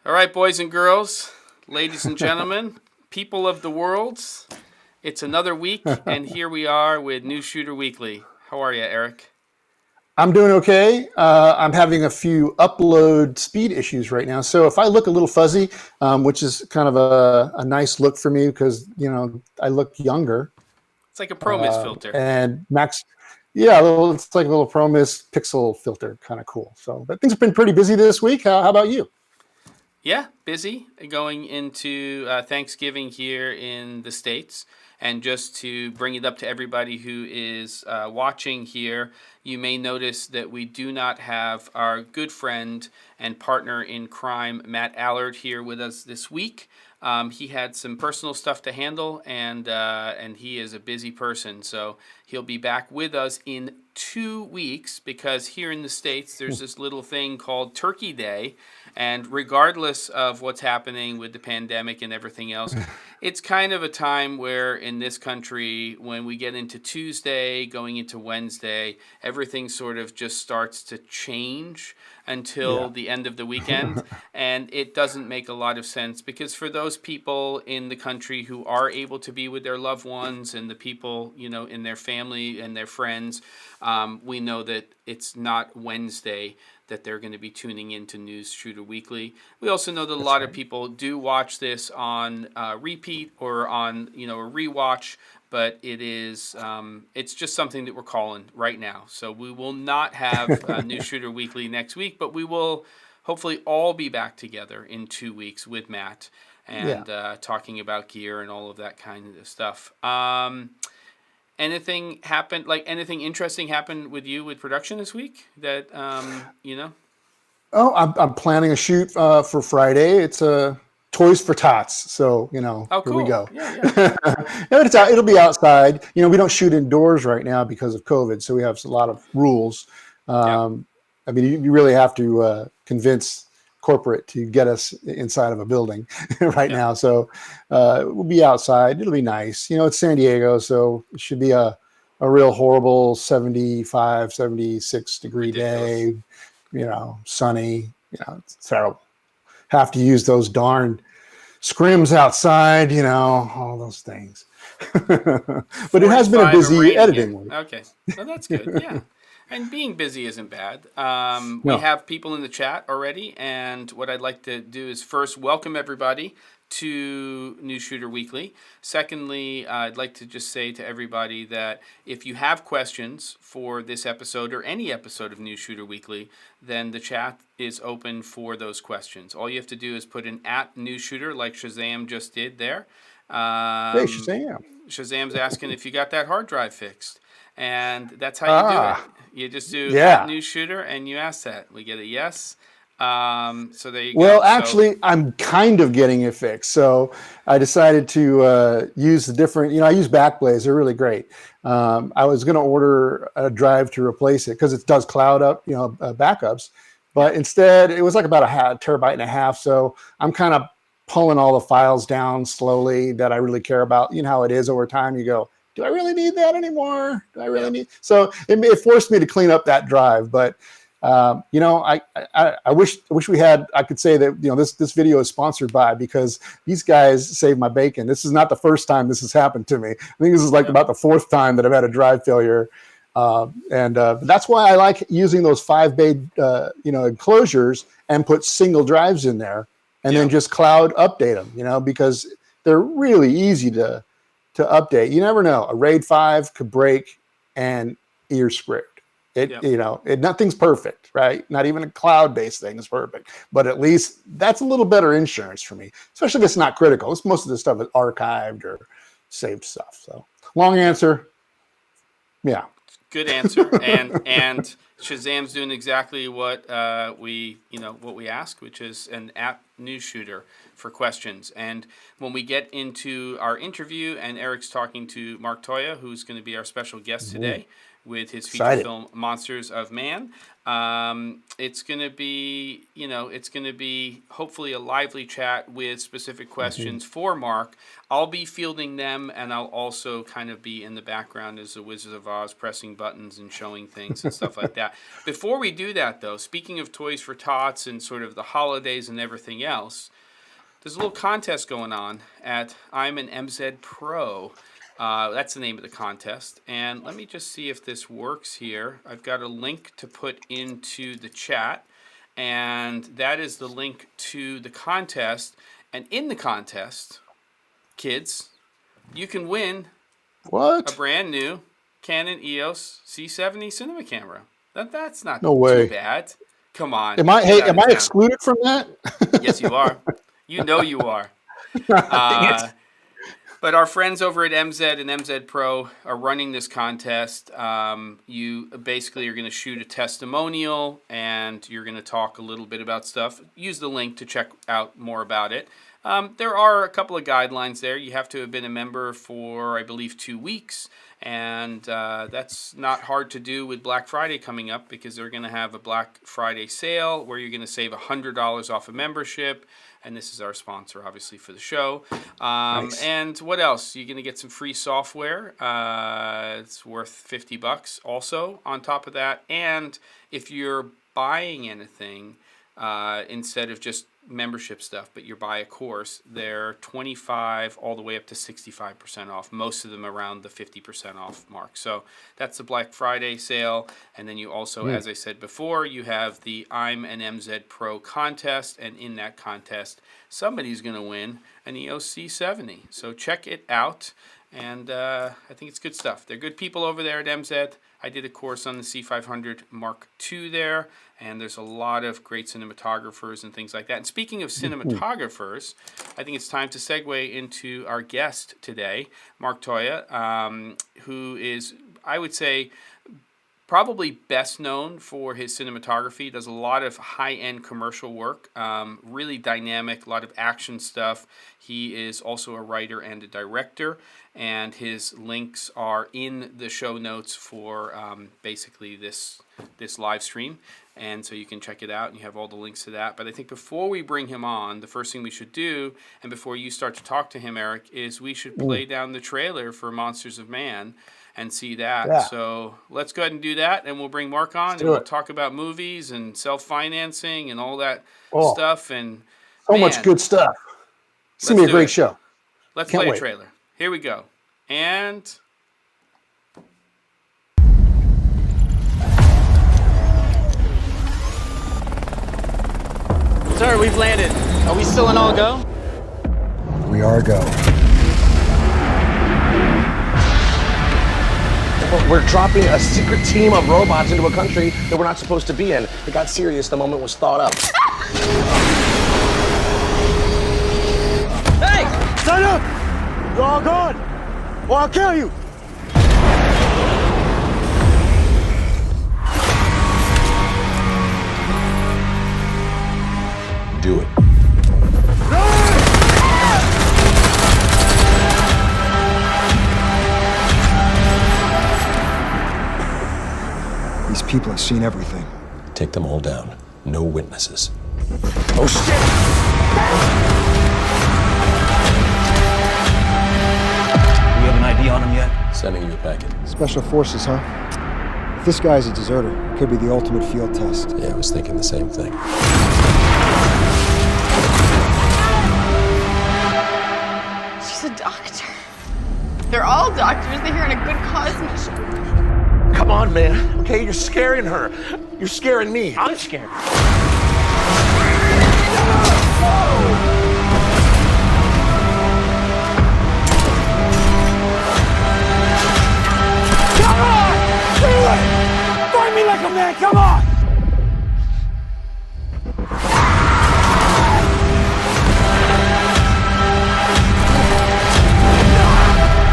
All right, boys and girls, ladies and gentlemen, people of the world, it's another week, and here we are with Newsshooter Weekly. How are you, Erik? I'm doing okay. I'm having a few upload speed issues right now. So if I look a little fuzzy, which is kind of a nice look for me because, I look younger. It's like a ProMIS filter. And Max, yeah, it's like a little ProMIS pixel filter, kind of cool. So, but things have been pretty busy this week. How about you? Yeah, busy going into Thanksgiving here in the States. And just to bring it up to everybody who is watching here, you may notice that we do not have our good friend and partner in crime, Matt Allard, here with us this week. He had some personal stuff to handle, and he is a busy person. So he'll be back with us in 2 weeks because here in the States, there's this little thing called Turkey Day. And regardless of what's happening with the pandemic and everything else, it's kind of a time where in this country, when we get into Tuesday, going into Wednesday, everything sort of just starts to change until Yeah. the end of the weekend. And it doesn't make a lot of sense because for those people in the country who are able to be with their loved ones and the people, in their family and their friends, we know that it's not Wednesday that they're going to be tuning into Newsshooter Weekly. We also know that a lot of people do watch this on repeat or on a rewatch, but it's just something that we're calling right now. So we will not have Newsshooter Weekly next week, but we will hopefully all be back together in 2 weeks with Matt Yeah. and talking about gear and all of that kind of stuff. Anything happened? Like anything interesting happened with you with production this week? That. Oh, I'm planning a shoot for Friday. It's Toys for Tots. So, Oh, here we cool. go. Yeah, yeah. It'll be outside. We don't shoot indoors right now because of COVID. So we have a lot of rules. Yep. I mean, you really have to convince corporate to get us inside of a building right Yep. now. So we'll be outside. It'll be nice. It's San Diego, so it should be a real horrible 75, 76-degree Ridiculous. day, sunny. It's terrible. Have to use those darn scrims outside, all those things. But it has been a 45 and busy raining here. editing week. Okay. Well, that's good. Yeah. And being busy isn't bad. We No. have people in the chat already, and what I'd like to do is first welcome everybody to Newsshooter Weekly. Secondly, I'd like to just say to everybody that if you have questions for this episode or any episode of Newsshooter Weekly, then the chat is open for those questions. All you have to do is put an @Newsshooter like Shazam just did there. Hey, Shazam. Shazam's asking if you got that hard drive fixed. And that's how you do it. Ah, You just do yeah. @Newsshooter and you ask that. We get a yes. So there you Well, go. actually, I'm kind of getting it fixed. So I decided to use the different, I use Backblaze. They're really great. I was going to order a drive to replace it because it does cloud up, backups. But instead, it was like about a terabyte and a half. So I'm kind of pulling all the files down slowly that I really care about. You know how it is over time. You go, do I really need that anymore? Do I really need? So it forced me to clean up that drive. But I wish we had. I could say that this video is sponsored by because these guys saved my bacon. This is not the first time this has happened to me. I think this is like about the fourth time that I've had a drive failure. And that's why I like using those 5-bay, enclosures and put single drives in there and then just cloud update them, because they're really easy to update. You never know. A RAID 5 could break and you're screwed. Nothing's perfect, right? Not even a cloud-based thing is perfect, but at least that's a little better insurance for me, especially if it's not critical. Most of the stuff is archived or saved stuff. So long answer. Yeah. Good answer. And Shazam's doing exactly what we ask, which is an @Newsshooter for questions. And when we get into our interview and Erik's talking to Mark Toia, who's going to be our special guest today with his feature film Monsters of Man, it's going to be hopefully a lively chat with specific questions for Mark. I'll be fielding them, and I'll also kind of be in the background as the Wizard of Oz, pressing buttons and showing things and stuff like that. that. Before we do that, though, speaking of Toys for Tots and sort of the holidays and everything else, there's a little contest going on at I'm an MZ Pro. That's the name of the contest. And let me just see if this works here. I've got a link to put into the chat. And that is the link to the contest. And in the contest, kids, you can win a brand new Canon EOS C70 cinema camera. That's not too bad. Come on. Am I excluded from that? Yes, you are. You know you are. But our friends over at MZ and MZ Pro are running this contest. You basically are going to shoot a testimonial, and you're going to talk a little bit about stuff. Use the link to check out more about it. There are a couple of guidelines there. You have to have been a member for, I believe, 2 weeks. And that's not hard to do with Black Friday coming up, because they're going to have a Black Friday sale where you're going to save $100 off a membership. And this is our sponsor, obviously, for the show. Nice. And what else? You're going to get some free software. It's worth $50 also on top of that. And if you're buying anything, instead of just membership stuff, but you buy a course, they're 25 all the way up to 65% off, most of them around the 50% off mark. So that's the Black Friday sale. And then you also, as I said before, you have the I'm an MZ Pro contest, and in that contest somebody's going to win an EOS C70. So check it out, and I think it's good stuff. They're good people over there at MZ. I did a course on the C500 Mark II there, and there's a lot of great cinematographers and things like that. And speaking of cinematographers, I think it's time to segue into our guest today, Mark Toia, who is, I would say, probably best known for his cinematography. Does a lot of high-end commercial work, really dynamic, a lot of action stuff. He is also a writer and a director, and his links are in the show notes for basically this live stream. And so you can check it out, and you have all the links to that. But I think before we bring him on, the first thing we should do, and before you start to talk to him, Erik, is we should play down the trailer for Monsters of Man and see that. Yeah. So let's go ahead and do that, and we'll bring Mark on, and we'll talk about movies and self-financing and all that stuff. And so much good stuff. It's going to be a great show. Let's play a trailer. Here we go. And... Sir, we've landed. Are we still in all go? We are go. We're dropping a secret team of robots into a country that we're not supposed to be in. It got serious the moment it was thought up. Hey! Sign up! You're all gone, or I'll kill you! Do it. These people have seen everything. Take them all down. No witnesses. Oh, shit! Do we have an ID on him yet? Sending you a packet. Special forces, huh? If this guy's a deserter, it could be the ultimate field test. Yeah, I was thinking the same thing. She's a doctor. They're all doctors. They're here on a good cause mission. Come on, man. Okay, you're scaring her. You're scaring me. I'm scared. Come on! Do it! Fight me like a man, come on!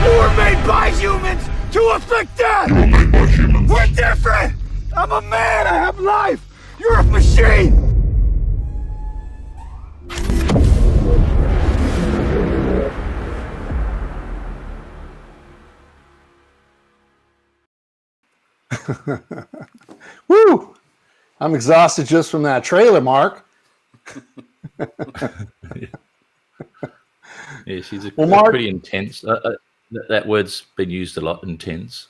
You were made by humans to afflict death! We're different! I'm a man, I have life! You're a machine! Woo! I'm exhausted just from that trailer, Mark. Yeah, she's Mark, pretty intense. That word's been used a lot, intense.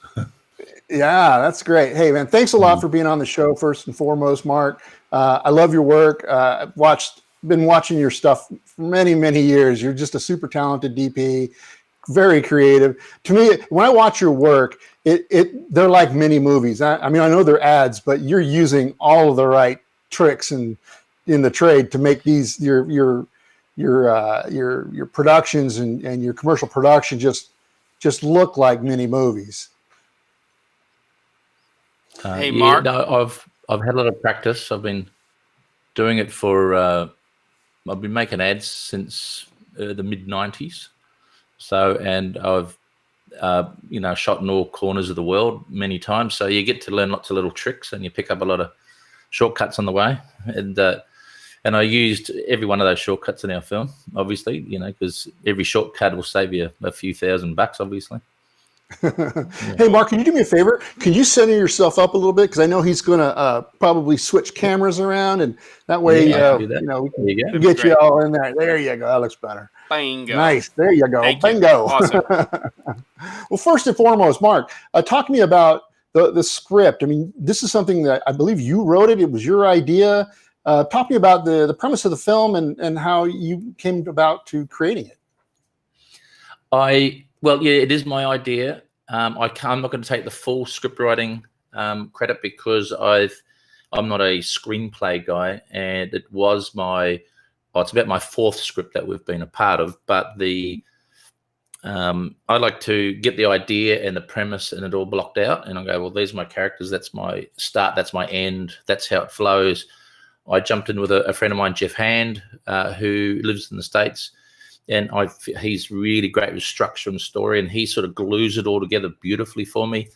Yeah, that's great. Hey, man, thanks a lot for being on the show. First and foremost, Mark, I love your work. I've been watching your stuff for many, many years. You're just a super talented DP, very creative. To me, when I watch your work, they're like mini movies. I mean, I know they're ads, but you're using all of the right tricks and in the trade to make these your productions and your commercial production just look like mini movies. Hey, Mark. No, I've had a lot of practice. I've been doing it for. I've been making ads since the mid '90s. So, and I've shot in all corners of the world many times. So you get to learn lots of little tricks, and you pick up a lot of shortcuts on the way. And I used every one of those shortcuts in our film, obviously, because every shortcut will save you a few $1,000, obviously. Hey, Mark, can you do me a favor? Can you center yourself up a little bit? Because I know he's going to probably switch cameras around, and that way, we can get you all in there. There you go. That looks better. Bingo. Nice. There you go. Thank Bingo. you. Awesome. Well, first and foremost, Mark, talk to me about the script. I mean, this is something that I believe you wrote it. It was your idea. Talk to me about the premise of the film and how you came about to creating it. It is my idea. I'm not going to take the full script writing credit because I'm not a screenplay guy, and it was it's about my fourth script that we've been a part of. But I like to get the idea and the premise and it all blocked out, and I go, well, these are my characters. That's my start. That's my end. That's how it flows. I jumped in with a friend of mine, Jeff Hand, who lives in the States. And he's really great with structure and story, and he sort of glues it all together beautifully for me.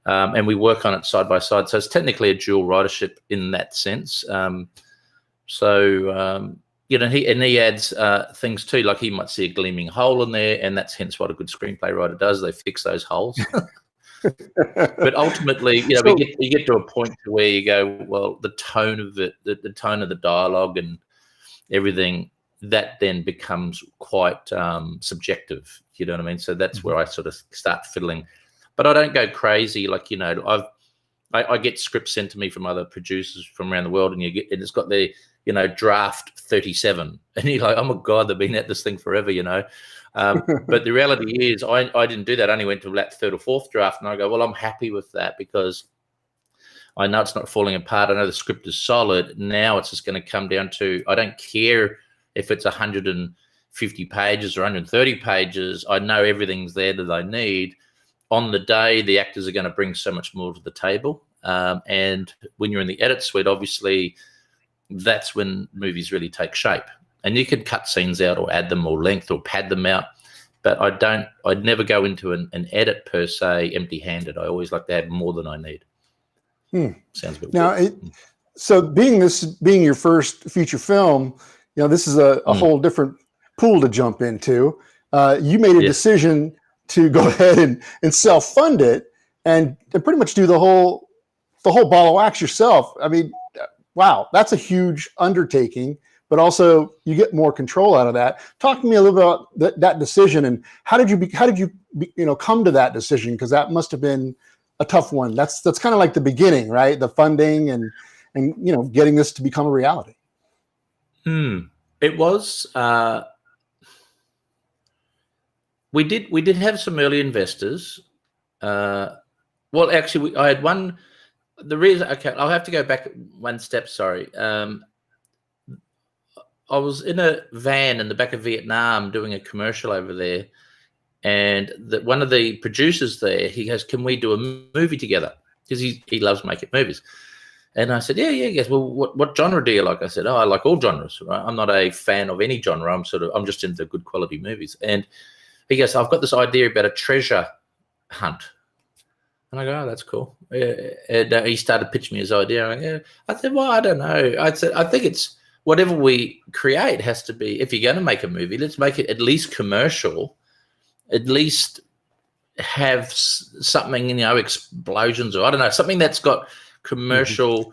And we work on it side by side. So it's technically a dual writership in that sense. He adds things too, like he might see a gleaming hole in there, and that's hence what a good screenplay writer does. They fix those holes. But ultimately, you get to a point where you go, well, the tone of it, the tone of the dialogue and everything, that then becomes quite subjective. You know what I mean? So that's where I sort of start fiddling. But I don't go crazy. Like, I get scripts sent to me from other producers from around the world, and it's got the, draft 37. And you're like, oh my God, they've been at this thing forever, But the reality is I didn't do that. I only went to that third or fourth draft, and I go, well, I'm happy with that because I know it's not falling apart. I know the script is solid. Now it's just going to come down to, I don't care if it's 150 pages or 130 pages. I know everything's there that I need. On the day, the actors are going to bring so much more to the table. And when you're in the edit suite, obviously, that's when movies really take shape. And you can cut scenes out or add them or length or pad them out. But I'd never go into an edit per se empty-handed. I always like to have more than I need. Sounds good. Now, so being your first feature film, this is a whole different pool to jump into. You made a decision to go ahead and self-fund it and pretty much do the whole ball of wax yourself. I mean, wow, that's a huge undertaking, but also you get more control out of that. Talk to me a little bit about that decision, and how did you come to that decision? Because that must have been a tough one. That's kind of like the beginning, right? The funding and getting this to become a reality. It was. We did have some early investors. I had one. The reason, okay, I'll have to go back one step. Sorry. I was in a van in the back of Vietnam doing a commercial over there, and one of the producers there, he goes, "Can we do a movie together?" Because he loves making movies. And I said, yeah. He goes, well, what genre do you like? I said, I like all genres. Right? I'm not a fan of any genre. I'm just into good quality movies. And he goes, I've got this idea about a treasure hunt. And I go, oh, that's cool. And he started pitching me his idea. I said, well, I don't know. I said, I think it's whatever we create has to be, if you're going to make a movie, let's make it at least commercial, at least have something, explosions, or I don't know, something that's got commercial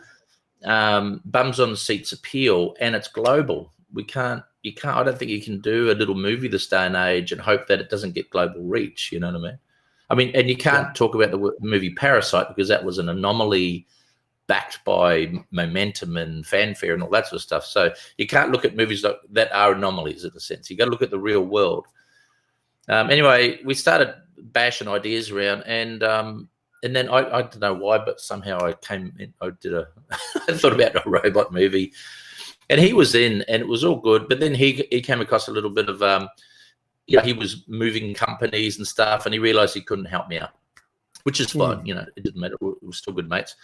bums on the seats appeal, and it's global. I don't think you can do a little movie this day and age and hope that it doesn't get global reach. You know what I mean? I mean, and you can't talk about the movie Parasite because that was an anomaly backed by momentum and fanfare and all that sort of stuff. So you can't look at movies that are anomalies in a sense. You got to look at the real world. Anyway, we started bashing ideas around, and then I don't know why, but somehow I came in. I thought about a robot movie, and he was in, and it was all good. But then he came across a little bit of he was moving companies and stuff, and he realized he couldn't help me out, which is fine. It didn't matter. We were still good mates.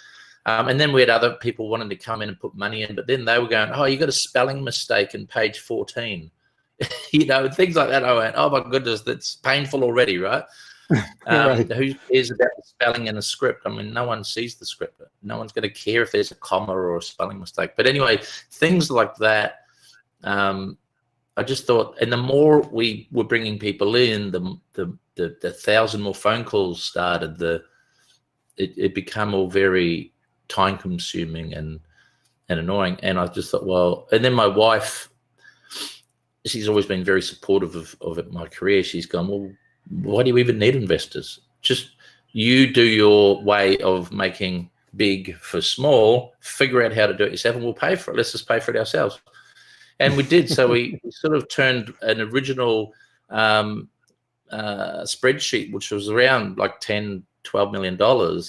And then we had other people wanting to come in and put money in, but then they were going, "Oh, you got a spelling mistake in page 14." Things like that. I went, "Oh my goodness, that's painful already, right?" Right. Who cares about the spelling in a script? I mean, no one sees the script. No one's going to care if there's a comma or a spelling mistake. But anyway, things like that. I just thought, and the more we were bringing people in, the 1,000 more phone calls started. It became all very time consuming and annoying. And I just thought, well, and then my wife, she's always been very supportive of my career. She's gone, well, why do you even need investors? Just you do your way of making big for small, figure out how to do it yourself, and we'll pay for it. Let's just pay for it ourselves. And we did. So we sort of turned an original spreadsheet, which was around like $10, $12 million,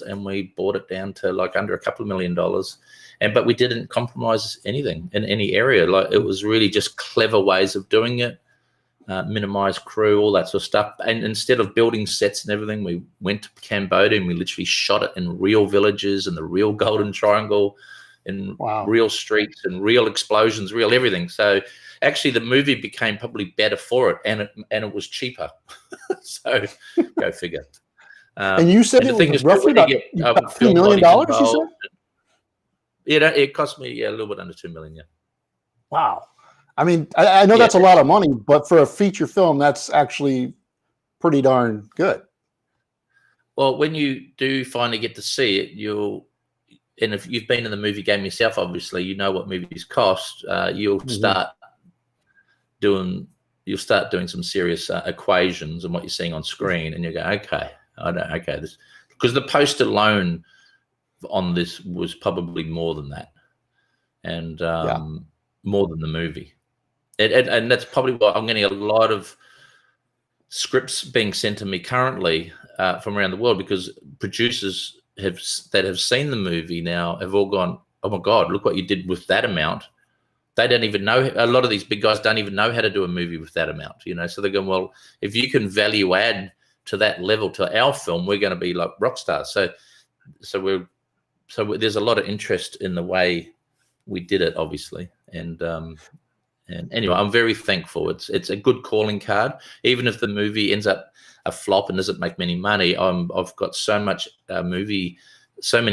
and we brought it down to like under a couple of $1 million. But we didn't compromise anything in any area. Like, it was really just clever ways of doing it, minimize crew, all that sort of stuff. And instead of building sets and everything, we went to Cambodia and we literally shot it in real villages and the real Golden Triangle, in real streets and real explosions, real everything. So actually the movie became probably better for it, and it was cheaper. So go figure. And you said it was roughly about $2 million, you said? It cost me a little bit under $2 million. Yeah. Wow. I mean, I know that's a lot of money, but for a feature film, that's actually pretty darn good. Well, when you do finally get to see it, and if you've been in the movie game yourself, obviously, you know what movies cost. You'll start doing some serious equations and what you're seeing on screen, and you go, okay, this, because the post alone on this was probably more than that, and more than the movie. And that's probably why I'm getting a lot of scripts being sent to me currently from around the world, because producers that have seen the movie now have all gone, oh my God, look what you did with that amount. They don't even know. A lot of these big guys don't even know how to do a movie with that amount, So they're going, well, if you can value add to that level to our film, we're going to be like rock stars. So there's a lot of interest in the way we did it, obviously. And anyway, I'm very thankful. It's a good calling card. Even if the movie ends up a flop and doesn't make many money, I've got so many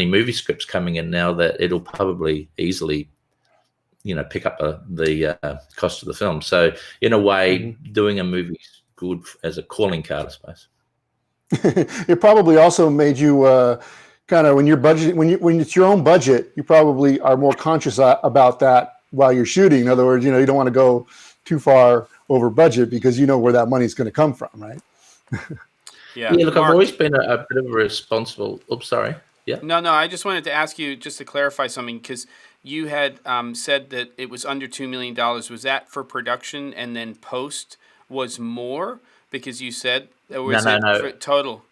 movie scripts coming in now that it'll probably easily, pick up the cost of the film. So in a way, doing a movie is good as a calling card, I suppose. It probably also made you kind of, when it's your own budget, you probably are more conscious about that while you're shooting. In other words, you don't want to go too far over budget because you know where that money's going to come from, right? Yeah. Look, Mark, I've always been a bit of a responsible. Oops, sorry. Yeah. No. I just wanted to ask you just to clarify something, because you had said that it was under $2 million. Was that for production, and then post was more? Because you said, or was it for total?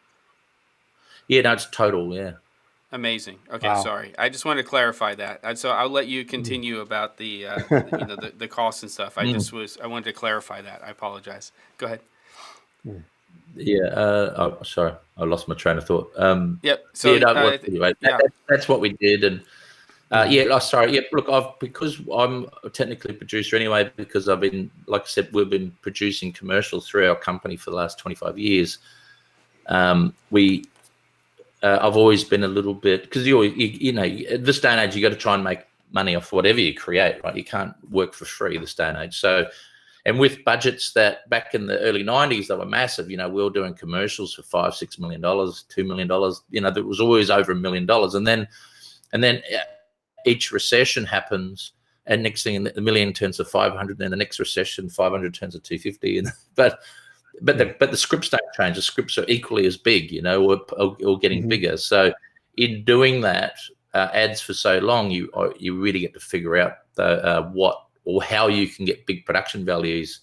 Yeah, no, it's total. Yeah. Amazing. Okay, Wow. Sorry. I just wanted to clarify that. And so I'll let you continue about the the costs and stuff. I wanted to clarify that. I apologize. Go ahead. Yeah. Sorry, I lost my train of thought. Yep. So anyway, that's what we did, and sorry. Yeah. Look, because I'm technically a producer anyway, because I've been, like I said, we've been producing commercials through our company for the last 25 years. I've always been a little bit, because at this day and age, you got to try and make money off whatever you create, right? You can't work for free this day and age. So, and with budgets that back in the early 90s, they were massive. We were doing commercials for $5, $6 million, $2 million. There was always over $1 million. And then each recession happens, and next thing, the million turns to 500. Then the next recession, 500 turns to 250. But but the scripts don't change. The scripts are equally as big, or getting bigger. So in doing that ads for so long, you really get to figure out what or how you can get big production values,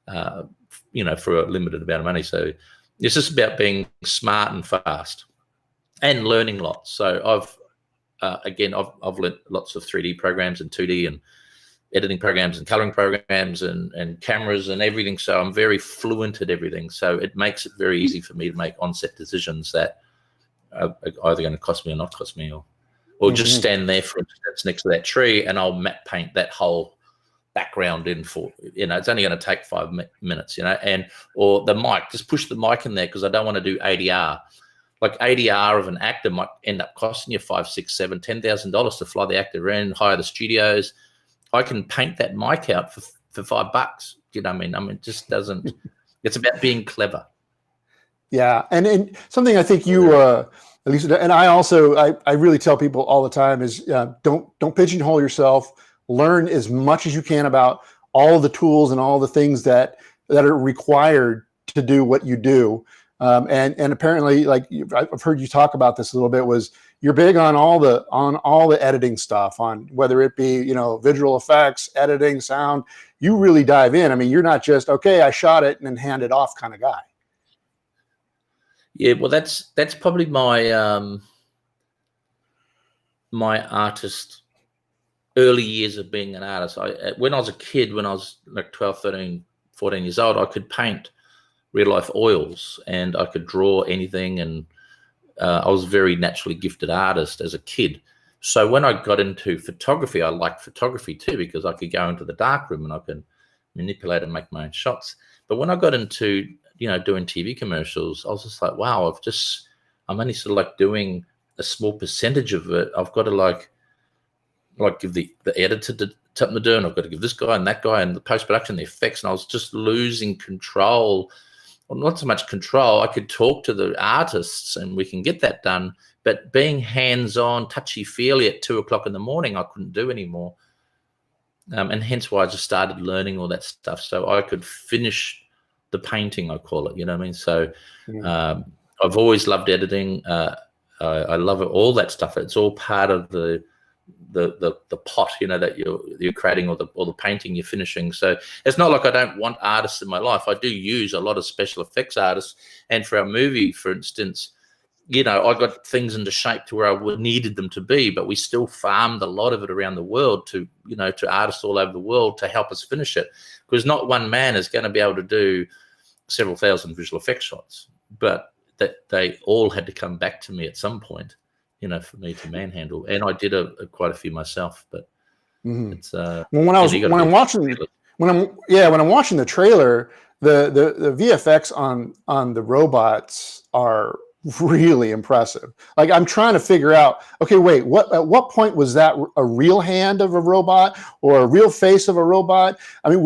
for a limited amount of money. So it's just about being smart and fast and learning lots. So I've learned lots of 3D programs and 2D and editing programs and coloring programs and cameras and everything. So I'm very fluent at everything. So it makes it very easy for me to make on-set decisions that are either going to cost me or not cost me, or just stand there, for instance, next to that tree, and I'll matte paint that whole background in for, it's only going to take 5 minutes, or the mic, just push the mic in there because I don't want to do ADR. Like ADR of an actor might end up costing you $5,000, $6,000, $7,000 $10,000 to fly the actor in, hire the studios. I can paint that mic out for $5. You know what I mean? It just doesn't. It's about being clever. Yeah, and something I think you, at least, and I also, I really tell people all the time is don't pigeonhole yourself. Learn as much as you can about all the tools and all the things that are required to do what you do. And apparently, like I've heard you talk about this a little bit, was you're big on all the editing stuff, on whether it be visual effects, editing, sound. You really dive in. I mean, you're not just okay, I shot it and then hand it off kind of guy. Yeah, well, that's probably my my artist early years of being an artist. When I was a kid, when I was like 12, 13, 14 years old, I could paint real life oils and I could draw anything, and I was a very naturally gifted artist as a kid. So when I got into photography, I liked photography too, because I could go into the darkroom and I could manipulate and make my own shots. But when I got into doing TV commercials, I was just like, wow, I'm only sort of like doing a small percentage of it. I've got to like give the editor something to do, and I've got to give this guy and that guy and the post-production, the effects, and I was just losing control. Well, not so much control. I could talk to the artists and we can get that done, but being hands-on, touchy-feely at 2:00 in the morning, I couldn't do anymore. And hence why I just started learning all that stuff so I could finish the painting, I call it, you know what I mean? So I've always loved editing. I love it, all that stuff. It's all part of the pot, that you're creating, or the painting you're finishing. So it's not like I don't want artists in my life. I do use a lot of special effects artists, and for our movie, for instance, I got things into shape to where I needed them to be, but we still farmed a lot of it around the world to artists all over the world to help us finish it, because not one man is going to be able to do several thousand visual effects shots, but that they all had to come back to me at some point, for me to manhandle. And I did quite a few myself, but it's when I'm watching the trailer, the VFX on the robots are really impressive. Like, I'm trying to figure out, okay, wait, at what point was that a real hand of a robot or a real face of a robot? I mean,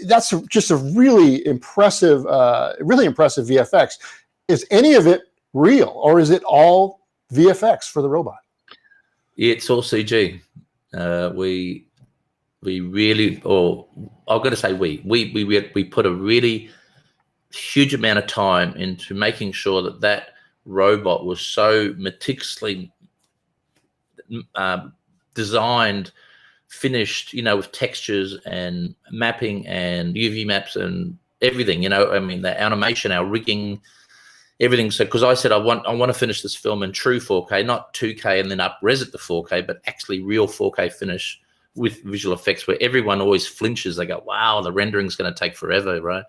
that's just a really impressive VFX. Is any of it real, or is it all VFX for the robot? It's all CG. We really, or I've got to say we put a really huge amount of time into making sure that robot was so meticulously designed, finished, with textures and mapping and UV maps and everything, the animation, our rigging, everything. So, because I said I want to finish this film in true 4K, not 2K and then up-res it to 4K, but actually real 4K finish with visual effects, where everyone always flinches. They go, wow, the rendering's going to take forever, right?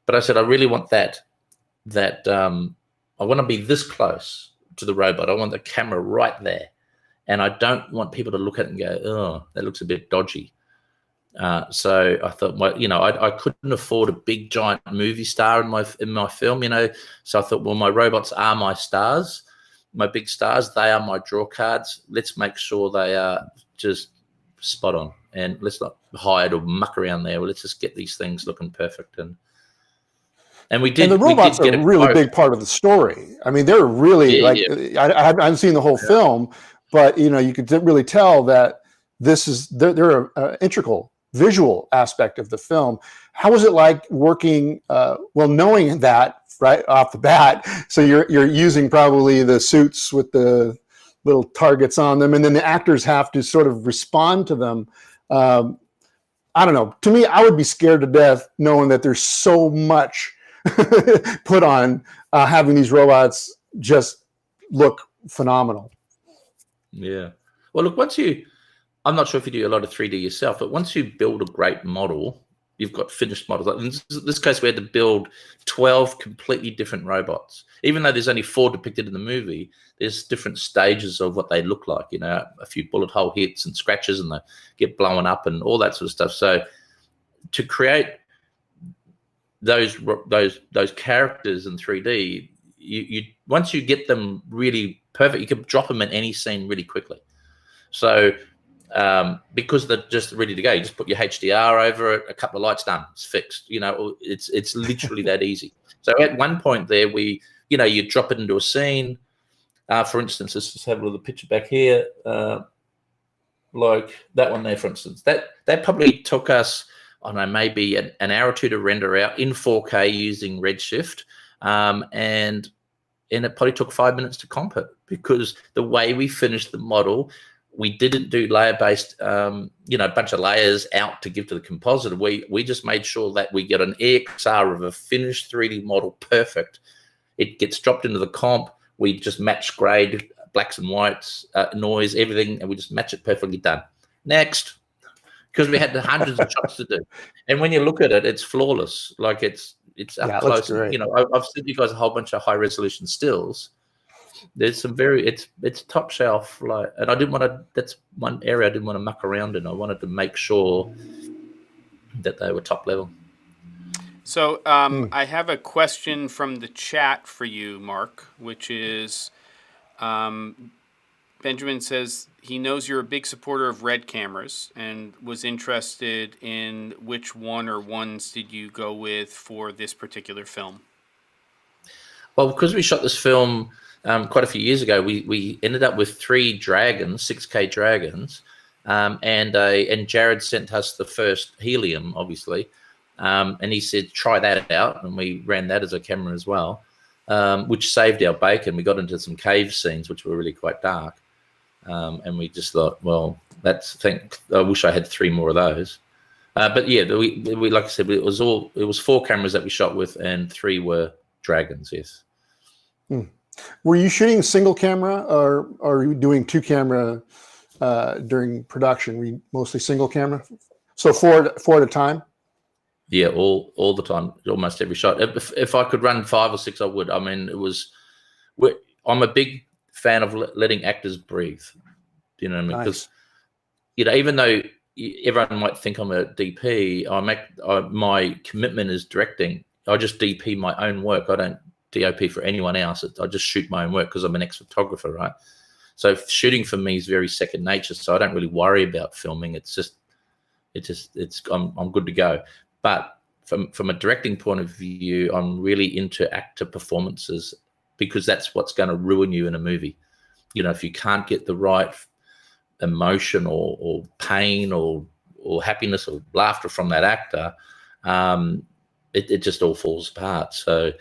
But I said, I really want that I want to be this close to the robot. I want the camera right there. And I don't want people to look at it and go, oh, that looks a bit dodgy. So I thought, I couldn't afford a big giant movie star in my film, So I thought, well, my robots are my stars, my big stars. They are my draw cards. Let's make sure they are just spot on, and let's not hide or muck around there. Well, let's just get these things looking perfect. And we did. And the robots are a really big part of the story. I mean, they're really I haven't seen the whole film, but you could really tell that they're an integral visual aspect of the film. How was it like working, knowing that right off the bat? So you're using probably the suits with the little targets on them, and then the actors have to sort of respond to them. I don't know. To me, I would be scared to death knowing that there's so much put on having these robots just look phenomenal. Yeah. Well, look, I'm not sure if you do a lot of 3D yourself, but once you build a great model, you've got finished models. Like in this case, we had to build 12 completely different robots. Even though there's only 4 depicted in the movie, there's different stages of what they look like. You know, a few bullet hole hits and scratches, and they get blown up and all that sort of stuff. So to create those characters in 3D, you once you get them really perfect, you can drop them in any scene really quickly. So because they're just ready to go, you just put your HDR over it, a couple of lights, done, it's fixed. You know, it's literally that easy. So at one point there, you drop it into a scene. For instance, let's just have a little picture back here, like that one there, for instance. That probably took us, I don't know, maybe an hour or two to render out in 4K using Redshift, and it probably took 5 minutes to comp it, because the way we finished the model, we didn't do layer-based, a bunch of layers out to give to the compositor. We just made sure that we get an EXR of a finished 3D model perfect. It gets dropped into the comp. We just match grade, blacks and whites, noise, everything, and we just match it perfectly done. Next, because we had hundreds of shots to do. And when you look at it, it's flawless. Like it's up close. You know, I've sent you guys a whole bunch of high-resolution stills. There's some it's top shelf, like, and I didn't want to. That's one area I didn't want to muck around in. I wanted to make sure that they were top level. So I have a question from the chat for you, Mark, which is Benjamin says he knows you're a big supporter of red cameras and was interested in which one or ones did you go with for this particular film. Well, because we shot this film quite a few years ago, we ended up with 3 dragons, 6K dragons, and Jared sent us the first helium, obviously, and he said try that out, and we ran that as a camera as well, which saved our bacon. We got into some cave scenes which were really quite dark, and we just thought, well, I wish I had 3 more of those. But yeah, we like I said, it was 4 cameras that we shot with, and 3 were dragons. Yes. Were you shooting single camera, or are you doing 2 camera during production? Were you mostly single camera? So 4 at a time? Yeah, all the time, almost every shot. If I could run 5 or 6, I would. I mean, I'm a big fan of letting actors breathe. You know what I mean? Because even though everyone might think I'm a DP, my commitment is directing. I just DP my own work. I don't DOP for anyone else. I just shoot my own work because I'm an ex-photographer, right? So shooting for me is very second nature. So I don't really worry about filming. I'm good to go. But from a directing point of view, I'm really into actor performances, because that's what's going to ruin you in a movie. You know, if you can't get the right emotion or pain or happiness or laughter from that actor, it just all falls apart. So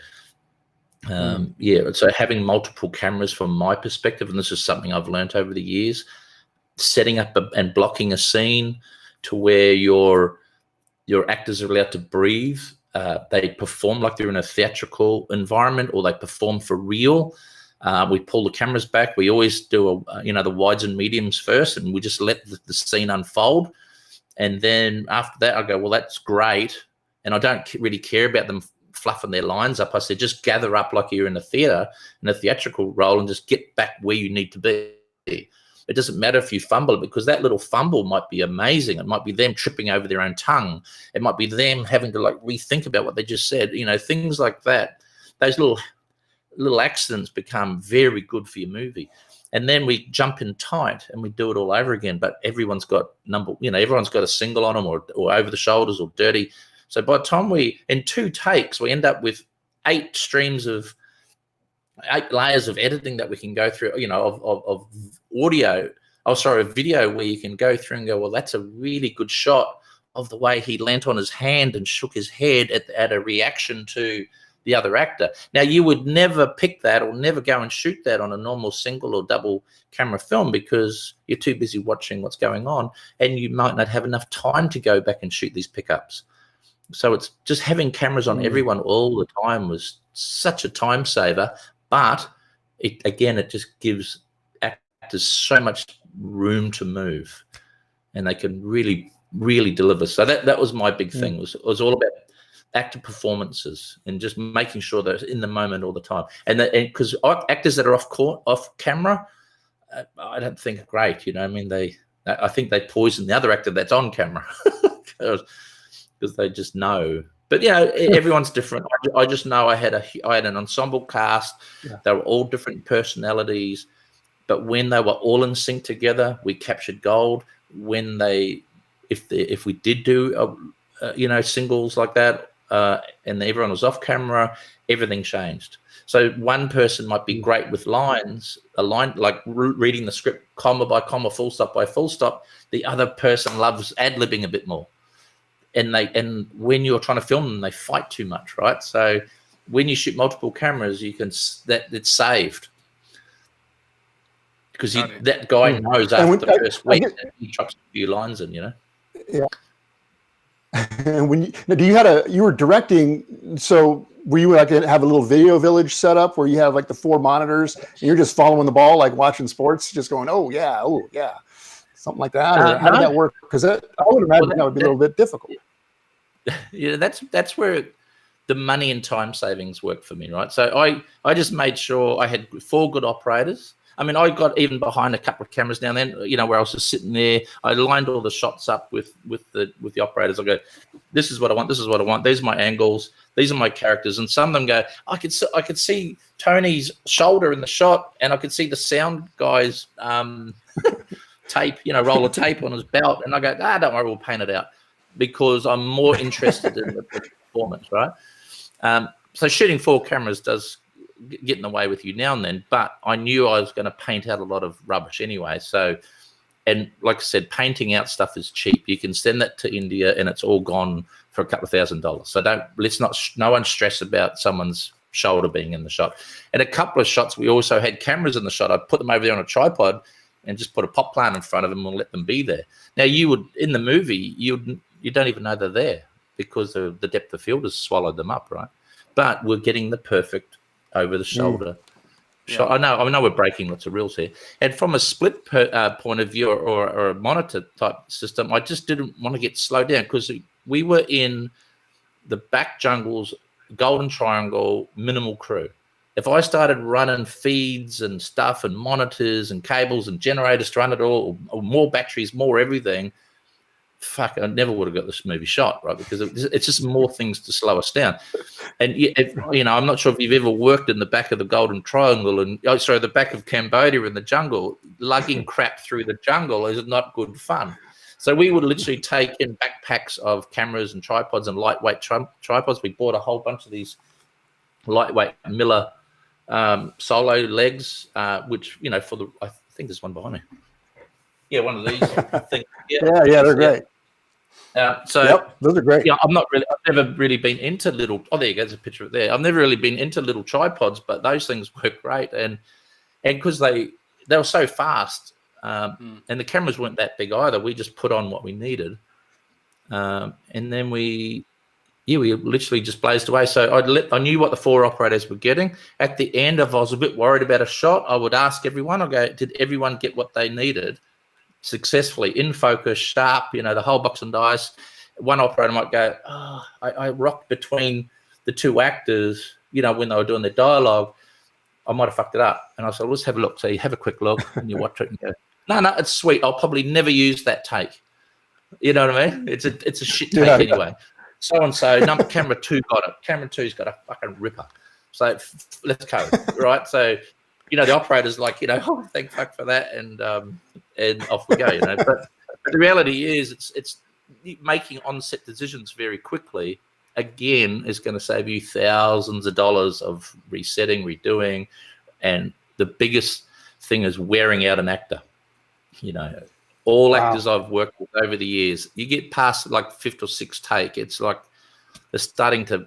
so having multiple cameras from my perspective, and this is something I've learned over the years, setting up and blocking a scene to where your actors are allowed to breathe. They perform like they're in a theatrical environment, or they perform for real. We pull the cameras back. We always do the wides and mediums first, and we just let the scene unfold. And then after that, I go, well, that's great. And I don't really care about them fluffing their lines up. I said, just gather up like you're in a theater, in a theatrical role, and just get back where you need to be. It doesn't matter if you fumble, because that little fumble might be amazing. It might be them tripping over their own tongue. It might be them having to rethink about what they just said. You know, things like that. Those little accidents become very good for your movie. And then we jump in tight and we do it all over again. But everyone's got everyone's got a single on them, or over the shoulders, or dirty. So by the time in 2 takes, we end up with 8 layers of editing that we can go through, of video, where you can go through and go, well, that's a really good shot of the way he leant on his hand and shook his head at a reaction to the other actor. Now, you would never pick that or never go and shoot that on a normal single or double camera film because you're too busy watching what's going on and you might not have enough time to go back and shoot these pickups. So it's just having cameras on everyone all the time was such a time saver, but it just gives actors so much room to move and they can really, really deliver. So that was my big thing. It was all about actor performances and just making sure they're in the moment all the time. And because actors that are off camera, I don't think are great. You know, I mean, I think they poison the other actor that's on camera because they just know. But you know, everyone's different. I just know I had an ensemble cast. Yeah. They were all different personalities, but when they were all in sync together, we captured gold. When if we did do singles like that, and everyone was off camera, everything changed. So one person might be great with lines, a line like reading the script comma by comma, full stop by full stop. The other person loves ad-libbing a bit more. And when you're trying to film them, they fight too much, right? So when you shoot multiple cameras, it's saved because that guy knows after the first week that he drops a few lines in, you know. Yeah. And when you were directing, so were you like have a little video village set up where you have like the 4 monitors and you're just following the ball like watching sports, just going, oh yeah, something like that? Or how did that work? Because I would imagine that would be a little bit difficult. Yeah, that's where the money and time savings work for me, right? So I just made sure I had 4 good operators. I mean, I got even behind a couple of cameras now and then, you know, where I was just sitting there. I lined all the shots up with the operators. I go, this is what I want. This is what I want. These are my angles. These are my characters. And some of them go, I could see Tony's shoulder in the shot, and I could see the sound guy's tape, roll of tape on his belt. And I go, don't worry, we'll paint it out because I'm more interested in the performance, right? So shooting 4 cameras does get in the way with you now and then, but I knew I was going to paint out a lot of rubbish anyway. So, and like I said, painting out stuff is cheap. You can send that to India and it's all gone for a couple of $1,000s. So no one stress about someone's shoulder being in the shot. And a couple of shots, we also had cameras in the shot. I put them over there on a tripod and just put a pop plant in front of them and let them be there. Now in the movie, you don't even know they're there because the depth of field has swallowed them up, right? But we're getting the perfect over the shoulder shot. I know we're breaking lots of rules here. And from a split point of view or a monitor type system, I just didn't want to get slowed down because we were in the back jungles, Golden Triangle, minimal crew. If I started running feeds and stuff and monitors and cables and generators to run it all, or more batteries, more everything, fuck, I never would have got this movie shot, right? Because it's just more things to slow us down. And, I'm not sure if you've ever worked in the back of the Golden Triangle the back of Cambodia in the jungle. Lugging crap through the jungle is not good fun. So we would literally take in backpacks of cameras and tripods and lightweight tripods. We bought a whole bunch of these lightweight Miller solo legs, which, I think there's one behind me. Yeah, one of these things. Yeah, they're great. Those are great. Yeah, I've never really been into little. Oh, there you go. There's a picture of it there. I've never really been into little tripods, but those things work great, and because they were so fast, and the cameras weren't that big either. We just put on what we needed, and then we literally just blazed away. So I knew what the 4 operators were getting. At the end, if I was a bit worried about a shot, I would ask everyone. I go, did everyone get what they needed? Successfully in focus, sharp, the whole box and dice. One operator might go, I rocked between the 2 actors, when they were doing their dialogue. I might have fucked it up. And I said, let's have a look. So you have a quick look and you watch it and go, no, it's sweet. I'll probably never use that take. You know what I mean? It's a shit take anyway. So-and-so, camera 2 got it. Camera 2's got a fucking ripper. So let's go, right? So, the operator's like, oh, thank fuck for that. And off we go, But the reality is it's making on-set decisions very quickly, again, is going to save you thousands of dollars of resetting, redoing. And the biggest thing is wearing out an actor. All Wow. actors I've worked with over the years, you get past like fifth or sixth take, it's like they're starting to,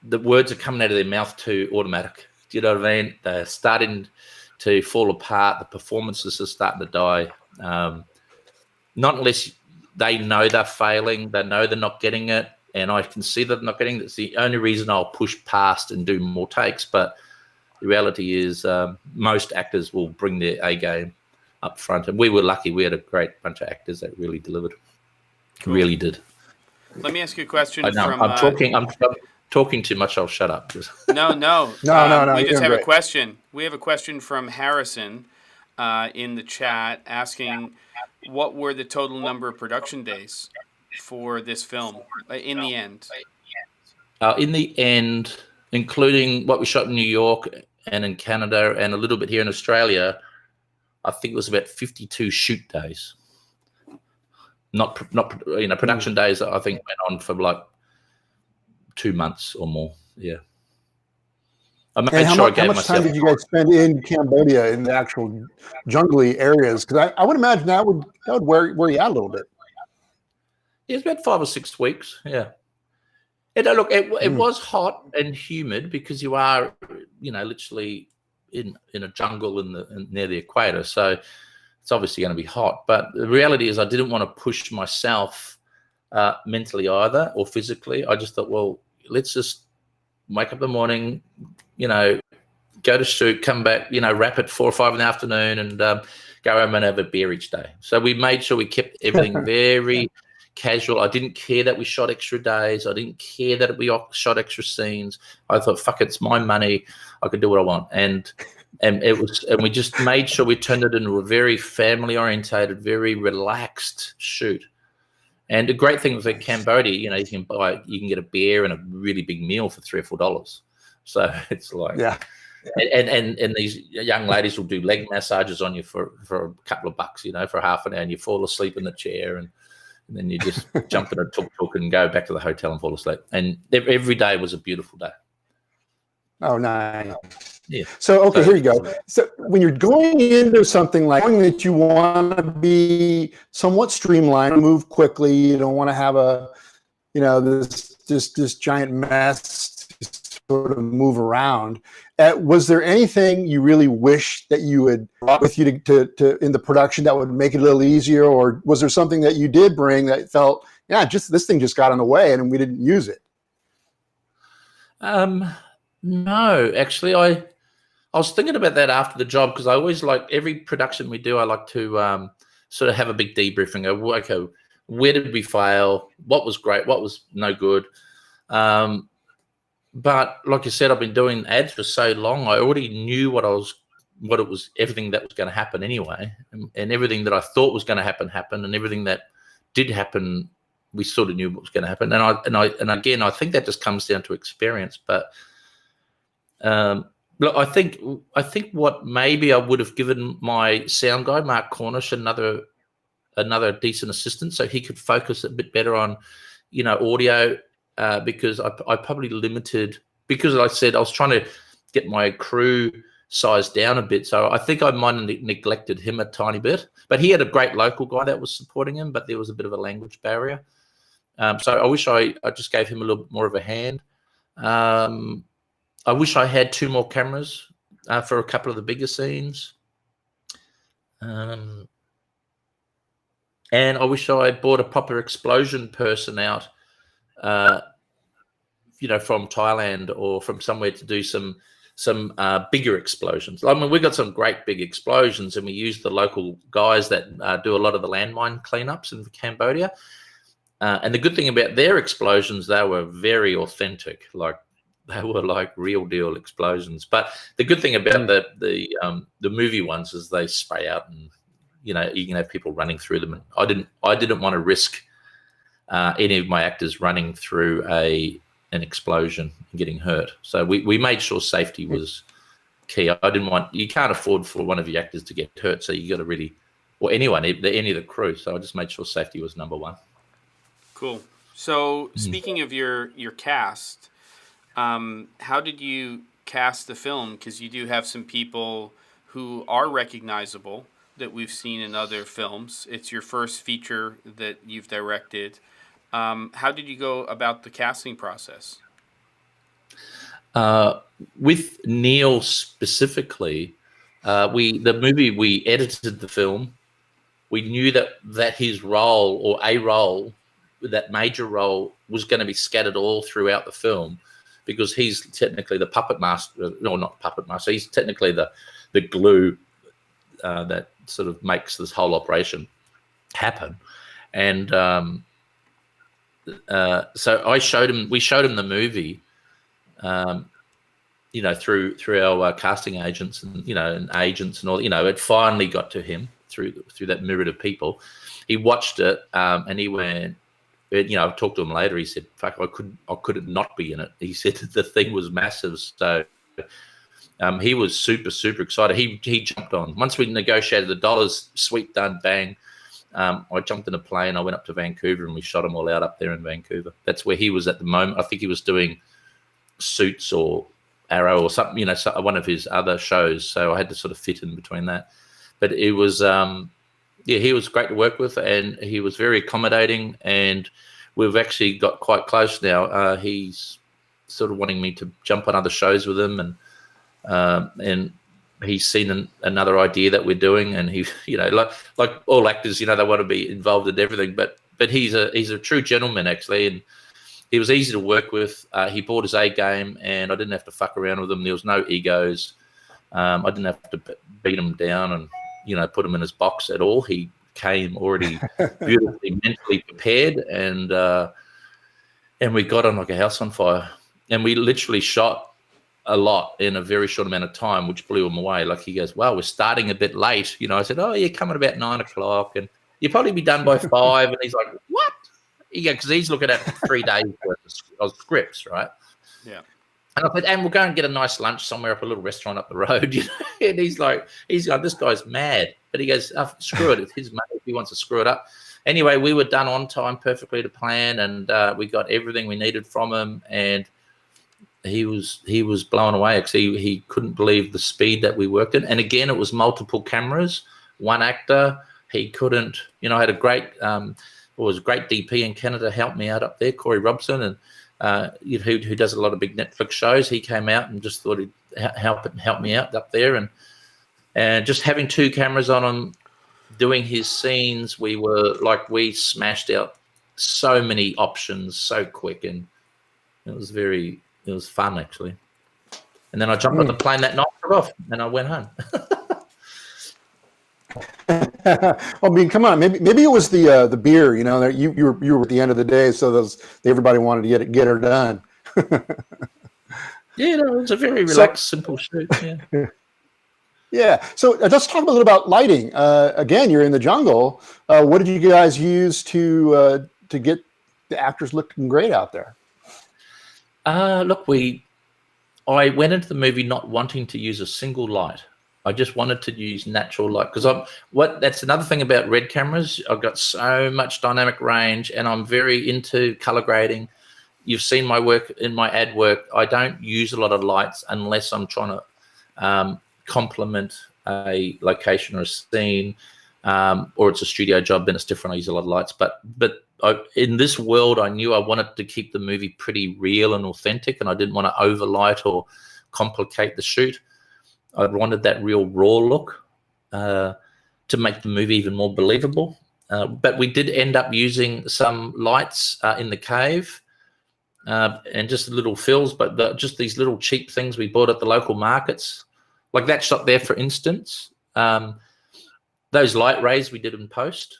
the words are coming out of their mouth too automatic. Do you know what I mean? They're starting to fall apart. The performances are starting to die. Not unless they know they're failing, they know they're not getting it, and I can see that they're not getting it. It's the only reason I'll push past and do more takes. But the reality is most actors will bring their A game up front. And we were lucky. We had a great bunch of actors that really delivered. Cool. Really did. Let me ask you a question I know, from... I'm talking too much. I'll shut up. No. No, We you're just have great. a question. We have a question from Harrison in the chat asking, what were the total number of production days for this film in the end? In the end, including what we shot in New York and in Canada and a little bit here in Australia, I think it was about 52 shoot days. Not production days. I think went on for like 2 months or more. Yeah. I made And sure I how gave much myself. time did you guys spend in Cambodia in the actual jungly areas? Because I would imagine that would wear you out a little bit. It was about 5 or 6 weeks. Yeah. And look, it was hot and humid because you are, literally in a jungle near the equator. So it's obviously going to be hot. But the reality is I didn't want to push myself mentally either or physically. I just thought, well, let's just wake up in the morning, go to shoot, come back, wrap at 4 or 5 in the afternoon and go home and have a beer each day. So we made sure we kept everything very casual. I didn't care that we shot extra days. I didn't care that we shot extra scenes. I thought, fuck it, it's my money. I could do what I want. And we just made sure we turned it into a very family orientated, very relaxed shoot. And the great thing with Cambodia, you can get a beer and a really big meal for $3 or $4. So it's like, yeah. And these young ladies will do leg massages on you for a couple of bucks, for half an hour, and you fall asleep in the chair, and then you just jump in a tuk-tuk and go back to the hotel and fall asleep. And every day was a beautiful day. Oh, nice. Yeah. So here you go. So when you're going into something like knowing that you want to be somewhat streamlined, move quickly, you don't want to have this giant mess to sort of move around. Was there anything you really wish that you had brought with you to in the production that would make it a little easier, or was there something that you did bring that felt, this thing just got in the way and we didn't use it? No, actually, I was thinking about that after the job, because I always like every production we do, I like to sort of have a big debrief and go, okay, where did we fail? What was great? What was no good? But like you said, I've been doing ads for so long. I already knew everything that was going to happen anyway, and everything that I thought was going to happen happened, and everything that did happen, we sort of knew what was going to happen. And again, I think that just comes down to experience. But look, I think what maybe I would have given my sound guy, Mark Cornish, another decent assistant, so he could focus a bit better on, audio. Because I probably limited, because like I said, I was trying to get my crew size down a bit. So I think I might have neglected him a tiny bit. But he had a great local guy that was supporting him, but there was a bit of a language barrier. So I wish I just gave him a little bit more of a hand. I wish I had 2 more cameras for a couple of the bigger scenes. And I wish I bought a proper explosion person out, from Thailand or from somewhere to do some bigger explosions. I mean, we got some great big explosions, and we use the local guys that do a lot of the landmine cleanups in Cambodia. And the good thing about their explosions, they were very authentic. Like, they were like real deal explosions. But the good thing about the movie ones is they spray out, and you can have people running through them. And I didn't want to risk any of my actors running through an explosion and getting hurt. So we made sure safety was key. You can't afford for one of your actors to get hurt. So you got to really, or anyone, any of the crew. So I just made sure safety was number one. Cool. So speaking of your cast, how did you cast the film? Because you do have some people who are recognizable, that we've seen in other films. It's your first feature that you've directed. How did you go about the casting process? With Neil specifically, we edited the film. We knew that his role, or a role, that major role, was going to be scattered all throughout the film, because he's technically the puppet master. No, not puppet master. He's technically the glue that sort of makes this whole operation happen. And so we showed him the movie, through our casting agents and agents and all. It finally got to him through that myriad of people. He watched it and he went. I talked to him later. He said, "Fuck, I couldn't not be in it." He said the thing was massive. So he was super, super excited. He jumped on. Once we negotiated the dollars, sweet, done, bang. I jumped in a plane. I went up to Vancouver and we shot them all out up there in Vancouver. That's where he was at the moment. I think he was doing Suits or Arrow or something, one of his other shows. So I had to sort of fit in between that. But it was, he was great to work with, and he was very accommodating. And we've actually got quite close now. He's sort of wanting me to jump on other shows with him, and he's seen another idea that we're doing, and he, like all actors, they want to be involved in everything. But he's a true gentleman, actually, and he was easy to work with. He brought his A game, and I didn't have to fuck around with him. There was no egos. I didn't have to beat him down and put him in his box at all. He came already beautifully mentally prepared, and we got on like a house on fire, and we literally shot a lot in a very short amount of time, which blew him away. Like, he goes, "Wow, we're starting a bit late." I said, "Oh, you're coming about 9 o'clock, and you'll probably be done by 5." And he's like, "What?" Because he's looking at 3 days worth of scripts, right? Yeah. And I said, "And we'll go and get a nice lunch somewhere up a little restaurant up the road." And he's like, "This guy's mad." But he goes, "Oh, screw it. It's his money if he wants to screw it up." Anyway, we were done on time, perfectly to plan, and we got everything we needed from him. And he was blown away, because he couldn't believe the speed that we worked in. And again, it was multiple cameras, one actor. He couldn't, I had a great, great DP in Canada helped me out up there, Corey Robson, and who does a lot of big Netflix shows. He came out and just thought he'd help me out up there, and just having 2 cameras on him, doing his scenes, we smashed out so many options so quick, and it was fun, actually. And then I jumped on the plane that night, took off, and I went home. I mean, come on, maybe it was the beer, that you were at the end of the day, so everybody wanted to get her done. Yeah, it was a very relaxed, simple shoot. Yeah. Yeah. So let's talk a little about lighting. Again, you're in the jungle. What did you guys use to get the actors looking great out there? Look, I went into the movie not wanting to use a single light. I just wanted to use natural light, because that's another thing about red cameras. I've got so much dynamic range, and I'm very into color grading. You've seen my work in my ad work. I don't use a lot of lights unless I'm trying to complement a location or a scene, or it's a studio job, then it's different. I use a lot of lights, but in this world, I knew I wanted to keep the movie pretty real and authentic, and I didn't want to overlight or complicate the shoot. I wanted that real raw look to make the movie even more believable. But we did end up using some lights in the cave and just little fills, but just these little cheap things we bought at the local markets. Like that shot there, for instance, those light rays we did in post,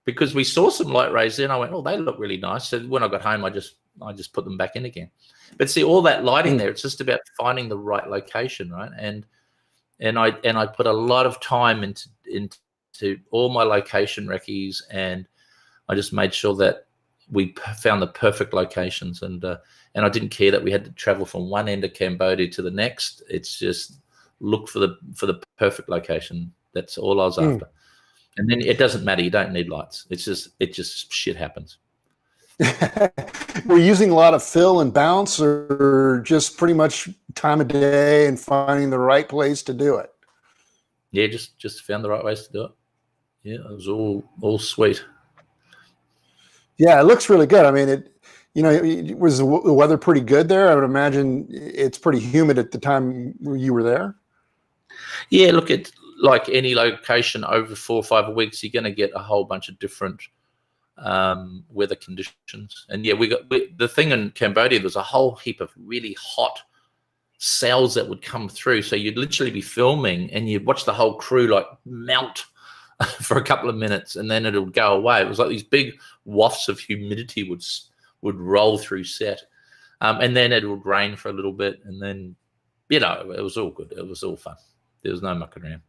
because we saw some light rays there, and I went, "Oh, they look really nice." So when I got home, I just put them back in again. But see, all that lighting there, it's just about finding the right location, right? And I put a lot of time into all my location recce's, and I just made sure that we found the perfect locations, and I didn't care that we had to travel from one end of Cambodia to the next. It's just look for the perfect location. That's all I was after. And then it doesn't matter. You don't need lights. It just shit happens. We're using a lot of fill and bounce, or just pretty much time of day and finding the right place to do it? yeah, just found the right ways to do it. Yeah, it was all sweet. Yeah, it looks really good. I mean, was the weather pretty good there? I would imagine it's pretty humid at the time you were there. Yeah, look, at like any location over 4 or 5 weeks, you're going to get a whole bunch of different weather conditions. And yeah, the thing in Cambodia, there's a whole heap of really hot cells that would come through. So you'd literally be filming and you'd watch the whole crew like melt for a couple of minutes, and then it would go away. It was like these big wafts of humidity would roll through set, and then it would rain for a little bit, and then it was all good. It was all fun. There was no mucking around.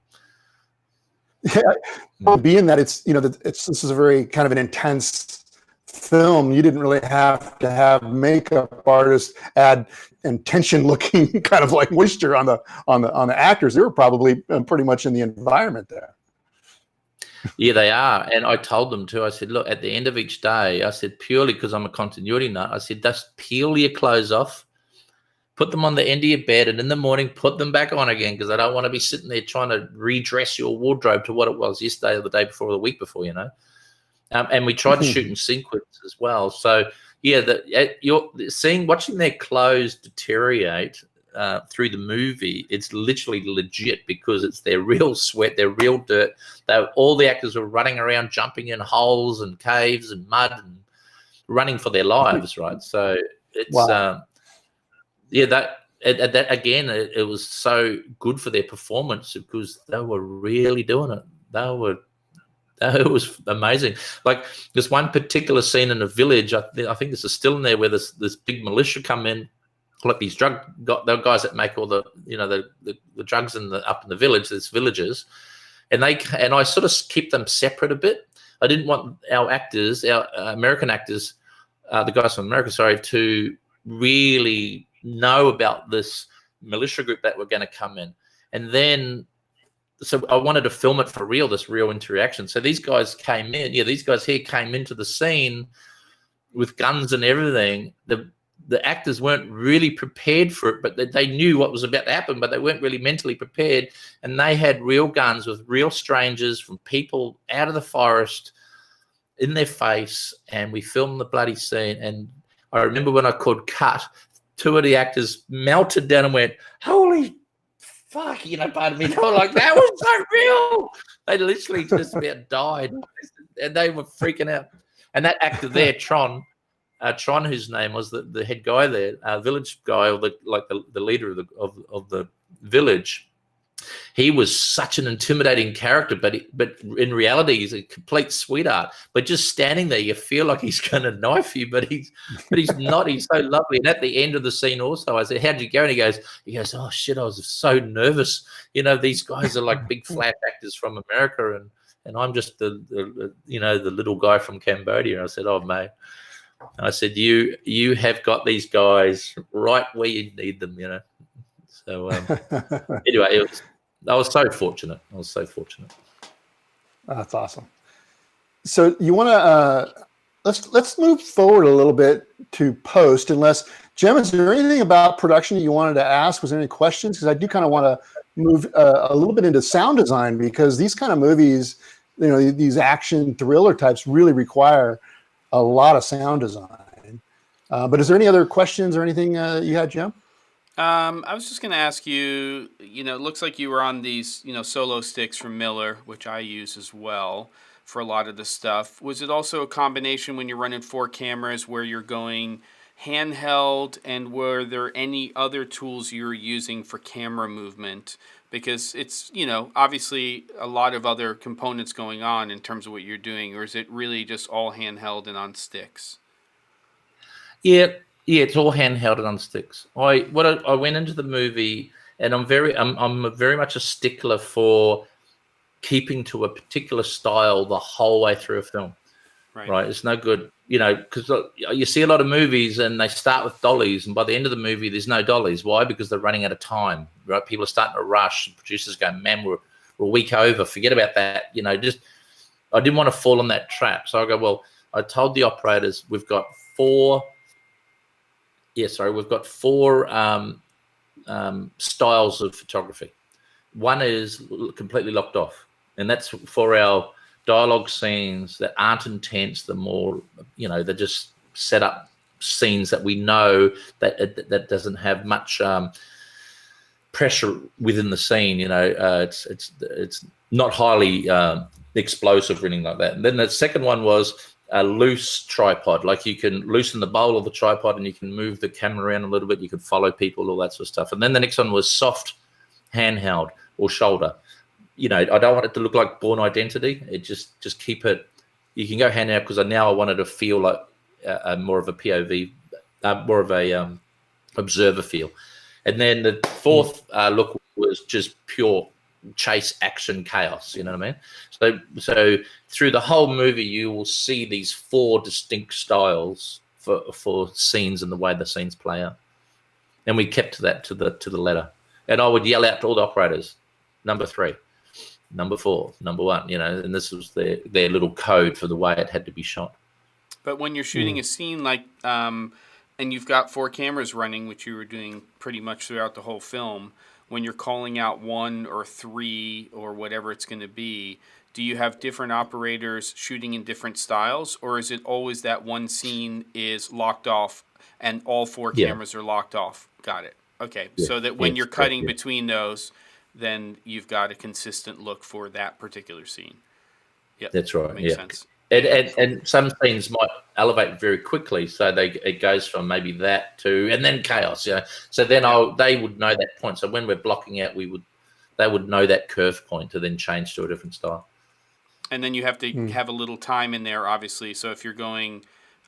Yeah, being that this is a very kind of an intense film, you didn't really have to have makeup artists add intention looking kind of like moisture on the actors. They were probably pretty much in the environment there. Yeah, they are. And I told them too, I said, look, at the end of each day, I said, purely because I'm a continuity nut, I said, just peel your clothes off, put them on the end of your bed, and in the morning, put them back on again, because I don't want to be sitting there trying to redress your wardrobe to what it was yesterday or the day before or the week before, And we tried to shoot in sequence as well. So, yeah, watching their clothes deteriorate through the movie, it's literally legit, because it's their real sweat, their real dirt. All the actors were running around, jumping in holes and caves and mud and running for their lives, right? So it's wow. That again, it was so good for their performance, because they were really doing it. It was amazing. Like this one particular scene in a village, I think this is still in there, where this big militia come in, like these the guys that make all the the drugs up in the village, there's villages, and I sort of keep them separate a bit. I didn't want our actors, our American actors, the guys from America, to really know about this militia group that were going to come in, and then. So I wanted to film it for real, this real interaction. So these guys came in. Yeah, these guys here came into the scene with guns and everything. The actors weren't really prepared for it, but they knew what was about to happen, but they weren't really mentally prepared. And they had real guns with real strangers from people out of the forest in their face. And we filmed the bloody scene. And I remember when I called cut, 2 of the actors melted down and went, "Holy fuck," pardon me. They were like, "That was so real." They literally just about died, and they were freaking out. And that actor there, Tron, whose name was the head guy there, village guy, or the leader of the village. He was such an intimidating character, but in reality, he's a complete sweetheart. But just standing there, you feel like he's going to knife you, but he's not. He's so lovely. And at the end of the scene, also, I said, "How'd you go?" And he goes, "Oh shit, I was so nervous. These guys are like big flat actors from America, and I'm just the little guy from Cambodia." And I said, "Oh mate," I said, "You have got these guys right where you need them, So anyway, I was so fortunate. That's awesome. So you want to let's move forward a little bit to post. Unless Jem, is there anything about production you wanted to ask? Was there any questions? Because I do kind of want to move a little bit into sound design, because these kind of movies, these action thriller types, really require a lot of sound design. But is there any other questions or anything you had, Jem? I was just going to ask you, it looks like you were on these, solo sticks from Miller, which I use as well for a lot of the stuff. Was it also a combination when you're running 4 cameras where you're going handheld, and were there any other tools you were using for camera movement? Because it's, obviously a lot of other components going on in terms of what you're doing, or is it really just all handheld and on sticks? Yeah, it's all handheld and on sticks. I went into the movie, and I'm very much a stickler for keeping to a particular style the whole way through a film. Right? It's no good, because you see a lot of movies and they start with dollies, and by the end of the movie, there's no dollies. Why? Because they're running out of time. Right? People are starting to rush. Producers go, "Man, we're a week over. Forget about that." I didn't want to fall on that trap, so I go, well, I told the operators we've got 4 styles of photography. One is completely locked off, and that's for our dialogue scenes that aren't intense. The more, they're just set up scenes that we know that doesn't have much pressure within the scene. It's not highly explosive or anything like that. And then the second one was a loose tripod, like you can loosen the bowl of the tripod and you can move the camera around a little bit. You can follow people, all that sort of stuff. And then the next one was soft handheld or shoulder. I don't want it to look like Born Identity. It just keep it. You can go handheld because I wanted to feel like more of a POV, more of a observer feel. And then the fourth look was just pure chase action chaos. You know what I mean? So through the whole movie, you will see these 4 distinct styles for scenes and the way the scenes play out. And we kept that to the letter. And I would yell out to all the operators, number 3, number 4, number 1. And this was their little code for the way it had to be shot. But when you're shooting a scene like, and you've got 4 cameras running, which you were doing pretty much throughout the whole film, when you're calling out 1 or 3 or whatever it's going to be, do you have different operators shooting in different styles, or is it always that one scene is locked off and all 4 cameras are locked off? Got it. Okay, so that when you're cutting between those, then you've got a consistent look for that particular scene. Yeah, that's right. Makes sense. And some scenes might elevate very quickly, so it goes from maybe that to and then chaos. So then they would know that point. So when we're blocking out, they would know that curve point to then change to a different style. And then you have to have a little time in there, obviously. So if you're going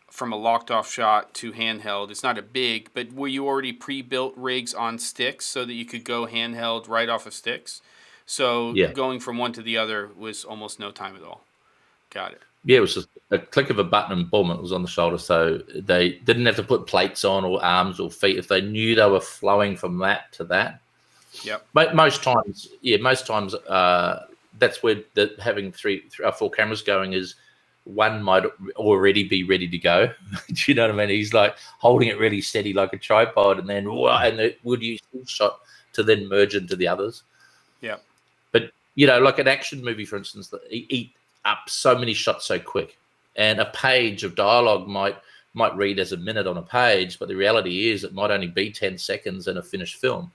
from a locked off shot to handheld, it's not a big, but were you already pre-built rigs on sticks so that you could go handheld right off of sticks? So going from one to the other was almost no time at all. Got it. Yeah, it was just a click of a button and boom, it was on the shoulder. So they didn't have to put plates on or arms or feet if they knew they were flowing from that to that. Yep. But most times, that's where having 3 or 4 cameras going is one might already be ready to go. Do you know what I mean? He's like holding it really steady like a tripod, and then it would use full shot to then merge into the others. Yeah. But like an action movie, for instance, that eat up so many shots so quick, and a page of dialogue might read as a minute on a page, but the reality is it might only be 10 seconds in a finished film.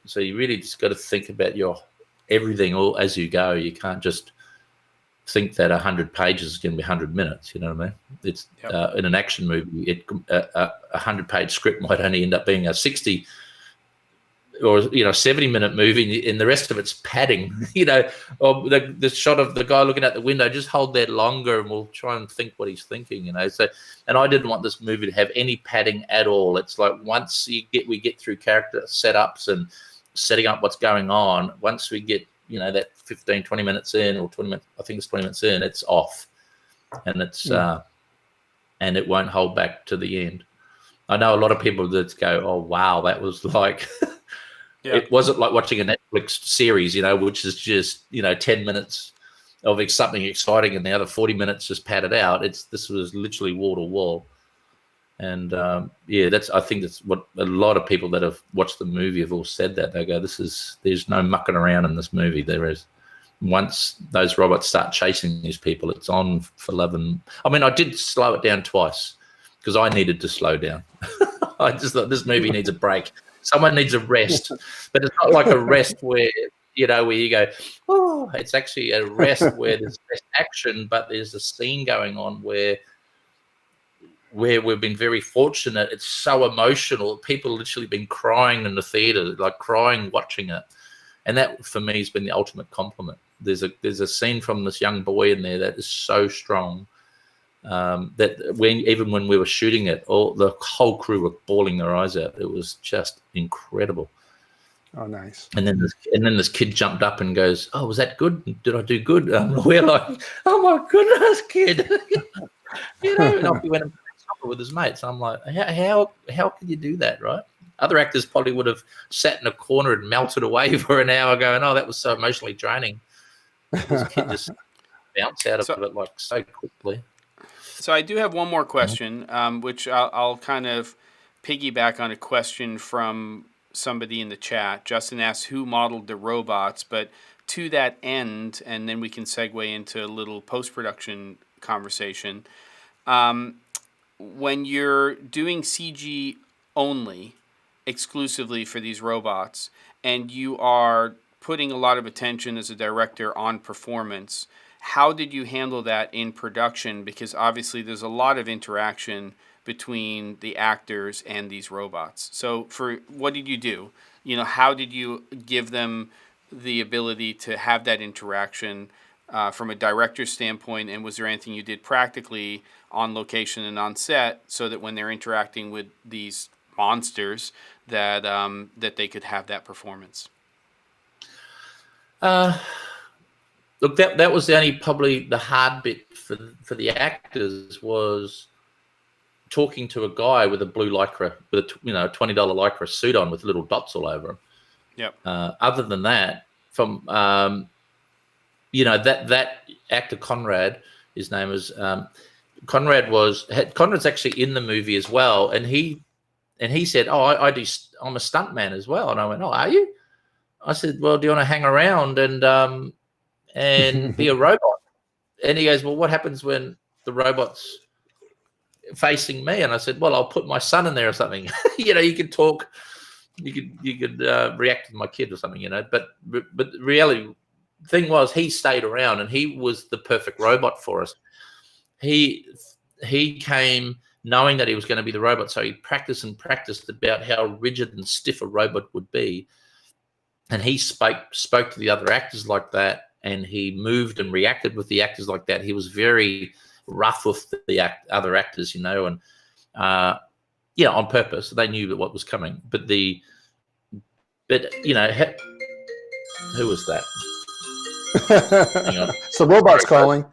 So you really just got to think about your everything all as you go. You can't just think that 100 pages is going to be 100 minutes. You know what I mean? It's in an action movie, a 100-page script might only end up being a 60 or 70-minute movie, and the rest of it's padding. Or the shot of the guy looking out the window, just hold that longer, and we'll try and think what he's thinking. So, and I didn't want this movie to have any padding at all. It's like once we get through character setups and setting up what's going on, once we get that 15, 20 minutes in, or 20 minutes, I think it's 20 minutes in, it's off, and it's and it won't hold back to the end. I know a lot of people that go, "Oh wow, that was like." It wasn't like watching a Netflix series, which is just 10 minutes of something exciting, and the other 40 minutes just padded out. This was literally wall to wall, and I think that's what a lot of people that have watched the movie have all said. That they go, there's no mucking around in this movie. There is. Once those robots start chasing these people, it's on for love. And I mean, I did slow it down twice because I needed to slow down. I just thought this movie needs a break. Someone needs a rest, but it's not like a rest where you go, oh, it's actually a rest where there's less action, but there's a scene going on where we've been very fortunate. It's so emotional. People have literally been crying in the theater, like crying watching it. And that for me has been the ultimate compliment. There's a scene from this young boy in there that is so strong. That even when we were shooting it, the whole crew were bawling their eyes out. It was just incredible. Oh, nice. And then this kid jumped up and goes, "Oh, was that good? Did I do good?" We're like, "Oh my goodness, kid!" And off he went and played soccer with his mates. I'm like, how can you do that, right? Other actors probably would have sat in a corner and melted away for an hour, going, "Oh, that was so emotionally draining." This kid just bounced out of it like so quickly. So I do have one more question, which I'll kind of piggyback on a question from somebody in the chat. Justin asks who modeled the robots, but to that end, and then we can segue into a little post-production conversation. When you're doing CG only, exclusively for these robots, and you are putting a lot of attention as a director on performance, how did you handle that in production? Because obviously there's a lot of interaction between the actors and these robots. So what did you do? How did you give them the ability to have that interaction from a director's standpoint? And was there anything you did practically on location and on set so that when they're interacting with these monsters that they could have that performance? Look, that was probably the hard bit for the actors, was talking to a guy with a blue lycra, with a $20 lycra suit on with little dots all over him. Yep. Other than that, from that actor Conrad, his name is Conrad's actually in the movie as well, and he said, "Oh, I'm a stuntman as well," and I went, "Oh, are you?" I said, "Well, do you want to hang around and be a robot?" And he goes, "Well, what happens when the robot's facing me?" And I said, "Well, I'll put my son in there or something." You could talk, you could react to my kid or something, But the reality thing was, he stayed around and he was the perfect robot for us. He came knowing that he was going to be the robot, so he practiced about how rigid and stiff a robot would be, and he spoke to the other actors like that, and he moved and reacted with the actors like that. He was very rough with the other actors, and on purpose. They knew what was coming. But who was that? Hang on. So robots calling.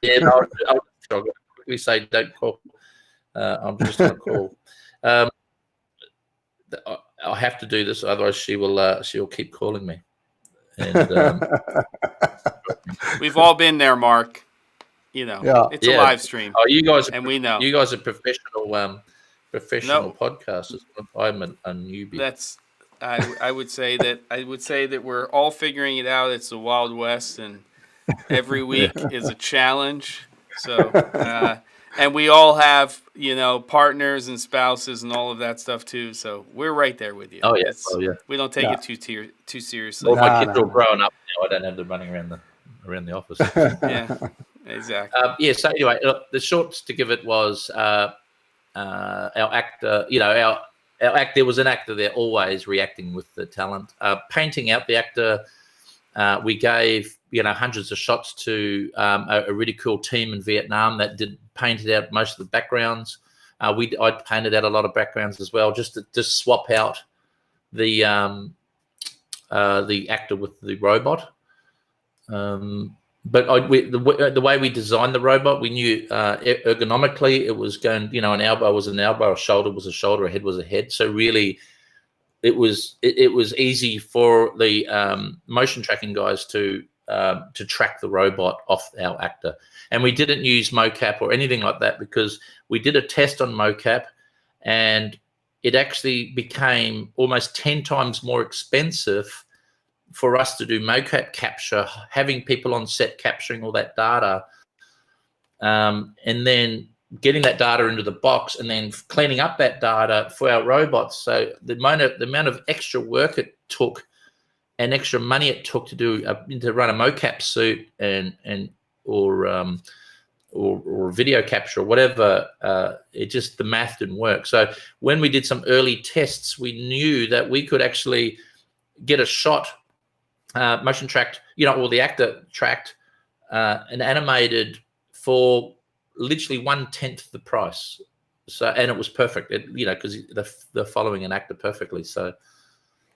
Yeah, I'll quickly say, don't call. I'm just on a call. I'll have to do this, otherwise she'll keep calling me. And we've all been there, Mark. It's a live stream. Oh, you guys, and we know you guys are professional podcasters. I'm a newbie. That's. I would say that we're all figuring it out. It's the Wild West, and every week is a challenge. So, and we all have partners and spouses and all of that stuff too. So we're right there with you. Oh yeah, we don't take it too seriously. Well, my kids are all grown up now. I don't have them running around the office. Yeah, exactly. So anyway, look, the shorts to give it was our actor. There was an actor there always reacting with the talent. Painting out the actor, we gave hundreds of shots to a really cool team in Vietnam that painted out most of the backgrounds. I painted out a lot of backgrounds as well, just to swap out the actor with the robot. But the way we designed the robot, we knew ergonomically it was going, an elbow was an elbow, a shoulder was a shoulder, a head was a head. So really, it was easy for the motion tracking guys to track the robot off our actor. And we didn't use mocap or anything like that, because we did a test on mocap, and it actually became almost 10 times more expensive for us to do mocap capture, having people on set capturing all that data, and then getting that data into the box, and then cleaning up that data for our robots. So the amount of extra work it took and extra money it took to run a mocap suit or video capture or whatever, the math didn't work. So when we did some early tests, we knew that we could actually get a shot motion tracked, or the actor tracked and animated for literally 1/10 the price. So, and it was perfect, because they're following an actor perfectly. So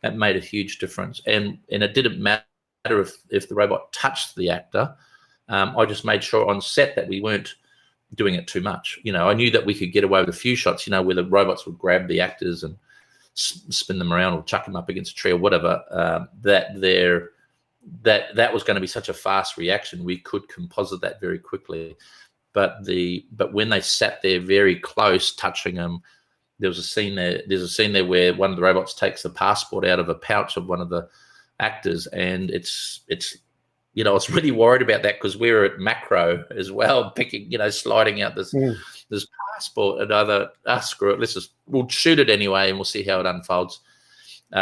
that made a huge difference. And it didn't matter if the robot touched the actor. I just made sure on set that we weren't doing it too much. I knew that we could get away with a few shots, where the robots would grab the actors and spin them around or chuck them up against a tree or whatever, that was going to be such a fast reaction. We could composite that very quickly. But when they sat there very close, touching them, There's a scene there where one of the robots takes the passport out of a pouch of one of the actors, and it's it's really worried about that because we're at macro as well, picking, sliding out this passport, and screw it, we'll shoot it anyway and we'll see how it unfolds.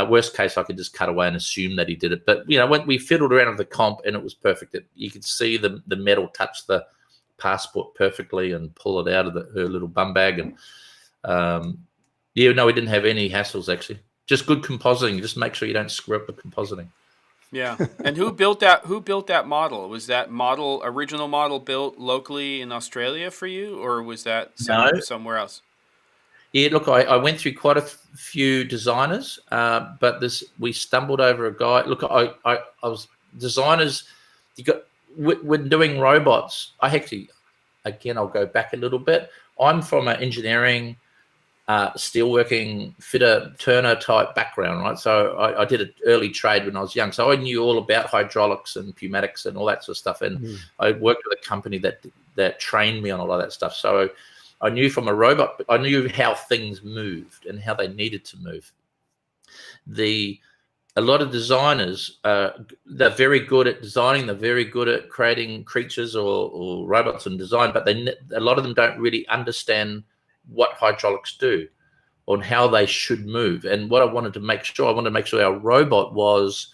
Worst case, I could just cut away and assume that he did it. But, when we fiddled around with the comp and it was perfect, you could see the metal touch the passport perfectly and pull it out of her little bum bag. And, we didn't have any hassles, actually. Just good compositing. Just make sure you don't screw up the compositing. Yeah. And who built that model? Was that original model built locally in Australia for you, or was that somewhere else? Yeah, look, I went through quite a few designers, but we stumbled over a guy. Look, I was designers. When doing robots, I'll go back a little bit. I'm from an engineering, steelworking, fitter, turner type background, right? So I did an early trade when I was young. So I knew all about hydraulics and pneumatics and all that sort of stuff. And I worked with a company that trained me on all of that stuff. So I knew from a robot, I knew how things moved and how they needed to move. A lot of designers, they're very good at designing. They're very good at creating creatures or robots and design, but a lot of them don't really understand what hydraulics do or how they should move. And what I wanted to make sure our robot was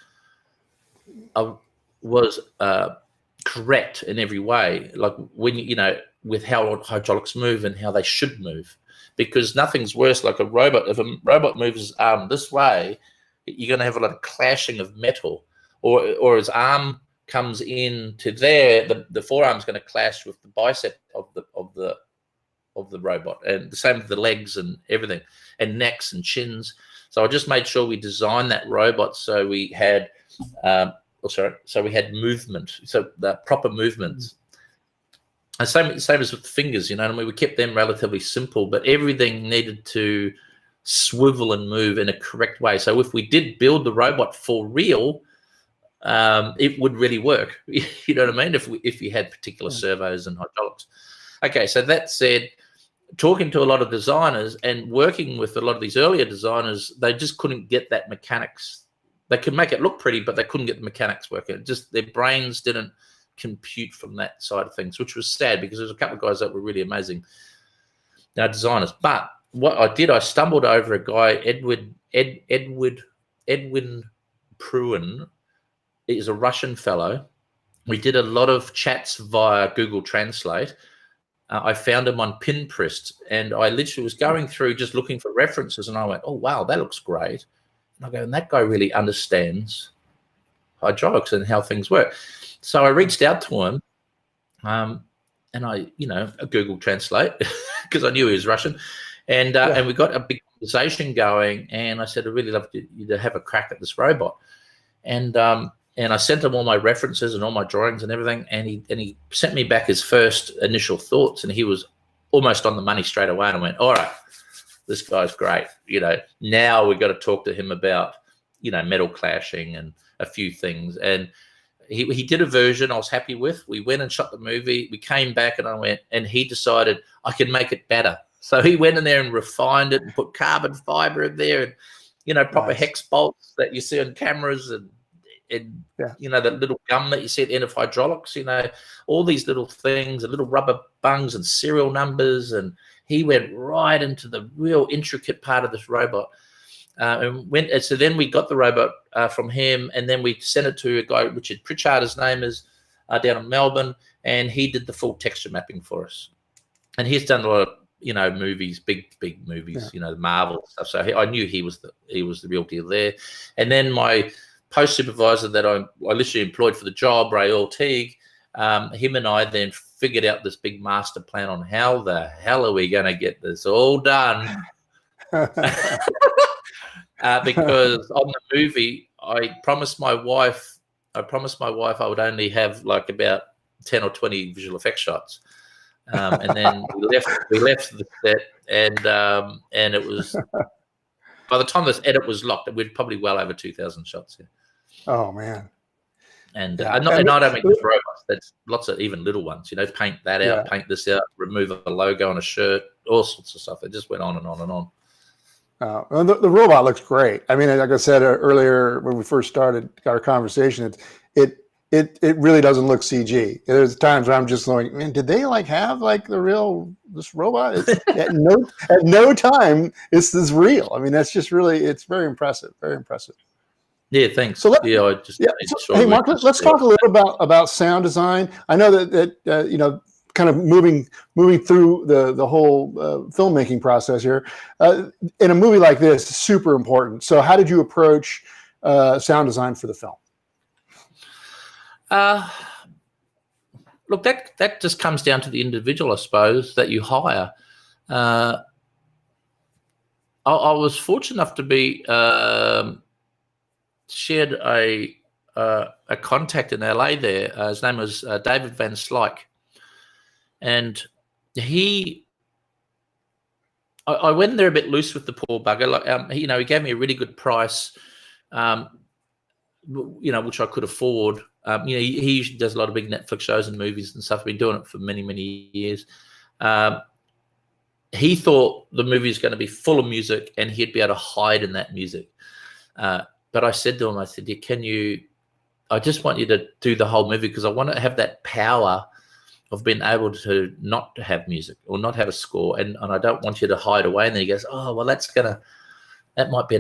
correct in every way, like when with how hydraulics move and how they should move, because nothing's worse like a robot. If a robot moves his arm this way, you're going to have a lot of clashing of metal, or his arm comes in to there, the forearm's going to clash with the bicep of the robot, and the same with the legs and everything, and necks and chins. So I just made sure we designed that robot so we had movement, so the proper movements. And same as with the fingers, we kept them relatively simple, but everything needed to swivel and move in a correct way. So if we did build the robot for real, it would really work. You know what I mean? If you had particular servos and hydraulics. Okay, so that said, talking to a lot of designers and working with a lot of these earlier designers, they just couldn't get that mechanics. They could make it look pretty, but they couldn't get the mechanics working. Just their brains didn't compute from that side of things, which was sad because there's a couple of guys that were really amazing designers. But what I did, I stumbled over a guy, Edwin Pruin. He's a Russian fellow. We did a lot of chats via Google Translate. I found him on Pinterest, and I literally was going through just looking for references, and I went, oh, wow, that looks great. And I go, and that guy really understands hydraulics and how things work. So I reached out to him, and I, Google Translate because I knew he was Russian, and we got a big conversation going. And I said, I'd really love you to have a crack at this robot, and I sent him all my references and all my drawings and everything, and he sent me back his first initial thoughts, and he was almost on the money straight away. And I went, all right, this guy's great. Now we've got to talk to him about metal clashing and a few things. And he did a version I was happy with. We went and shot the movie. We came back, and I went, and he decided I can make it better. So he went in there and refined it and put carbon fiber in there, and proper hex bolts that you see on cameras, and that little gum that you see at the end of hydraulics, all these little things, and little rubber bungs and serial numbers. And he went right into the real intricate part of this robot. So then we got the robot from him, and then we sent it to a guy, Richard Pritchard, his name is, down in Melbourne, and he did the full texture mapping for us. And he's done a lot of movies, big movies, the Marvel stuff. So I knew he was the real deal there. And then my post supervisor that I literally employed for the job, Ray Ortigue, him and I then figured out this big master plan on how the hell are we going to get this all done. Because on the movie, I promised my wife I would only have like about 10 or 20 visual effects shots. And then we left the set, and it was, by the time this edit was locked, we'd probably well over 2,000 shots here. Oh man. And I don't mean just robots. That's lots of even little ones. Paint that out, paint this out, remove a logo on a shirt, all sorts of stuff. It just went on and on and on. And the robot looks great. I mean, like I said earlier when we first started our conversation, it really doesn't look CG. There's times where I'm just going, man, did they have this robot? At no time is this real. I mean, that's just it's very impressive. Very impressive. Yeah, thanks. So Hey, Mark, let's talk a little about sound design. I know that kind of moving through the whole filmmaking process here. In a movie like this, it's super important. So how did you approach sound design for the film? Look, that just comes down to the individual, I suppose, that you hire. I was fortunate enough to be shared a contact in LA there. His name was David Van Slyke. And I went there a bit loose with the poor bugger. He gave me a really good price, which I could afford. He usually does a lot of big Netflix shows and movies and stuff. I've been doing it for many, many years. He thought the movie was going to be full of music and he'd be able to hide in that music. But I said to him, I just want you to do the whole movie because I want to have that power of being able to not have music or not have a score. And I don't want you to hide away. And then he goes, oh, well, that might be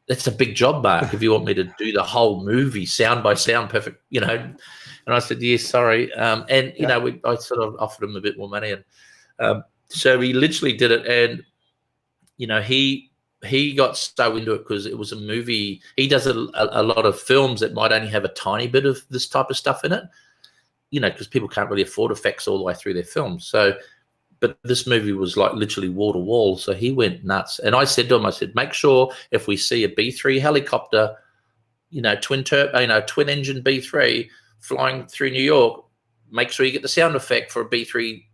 that's a big job, Mark, if you want me to do the whole movie sound by sound, perfect, And I said, yes, sorry. I sort of offered him a bit more money. And so he literally did it. And, he got so into it because it was a movie. He does a lot of films that might only have a tiny bit of this type of stuff in it, because people can't really afford effects all the way through their films. So, but this movie was literally wall to wall. So he went nuts. And I said to him, make sure if we see a B-3 helicopter, twin engine B-3 flying through New York, make sure you get the sound effect for a B-3,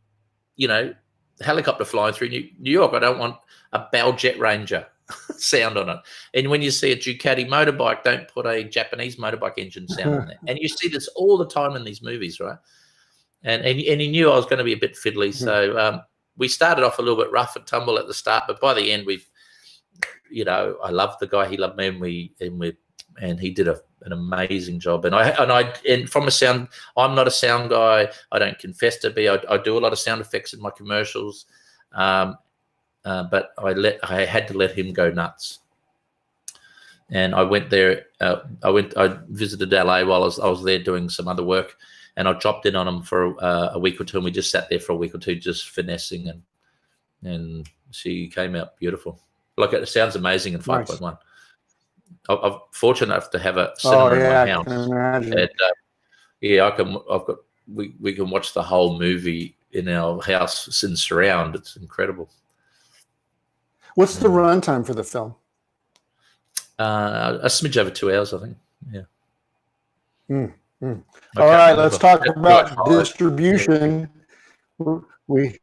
helicopter flying through New York. I don't want a Bell Jet Ranger sound on it. And when you see a Ducati motorbike, don't put a Japanese motorbike engine sound on there. And you see this all the time in these movies, right? And he knew I was going to be a bit fiddly. So we started off a little bit rough and tumble at the start, but by the end, I loved the guy. He loved me, and he did an amazing job. And from a sound, I'm not a sound guy. I don't confess to be. I do a lot of sound effects in my commercials. But I had to let him go nuts. And I went there. I visited LA while I was there doing some other work, and I dropped in on him for a week or two, and we just sat there for a week or two, just finessing, and she came out beautiful. It sounds amazing in 5.1. Nice. I'm fortunate enough to have a cinema in my house. I can imagine. And, we can watch the whole movie in our house in surround. It's incredible. What's the runtime for the film? A smidge over 2 hours, I think. Yeah. All right, let's talk about distribution. We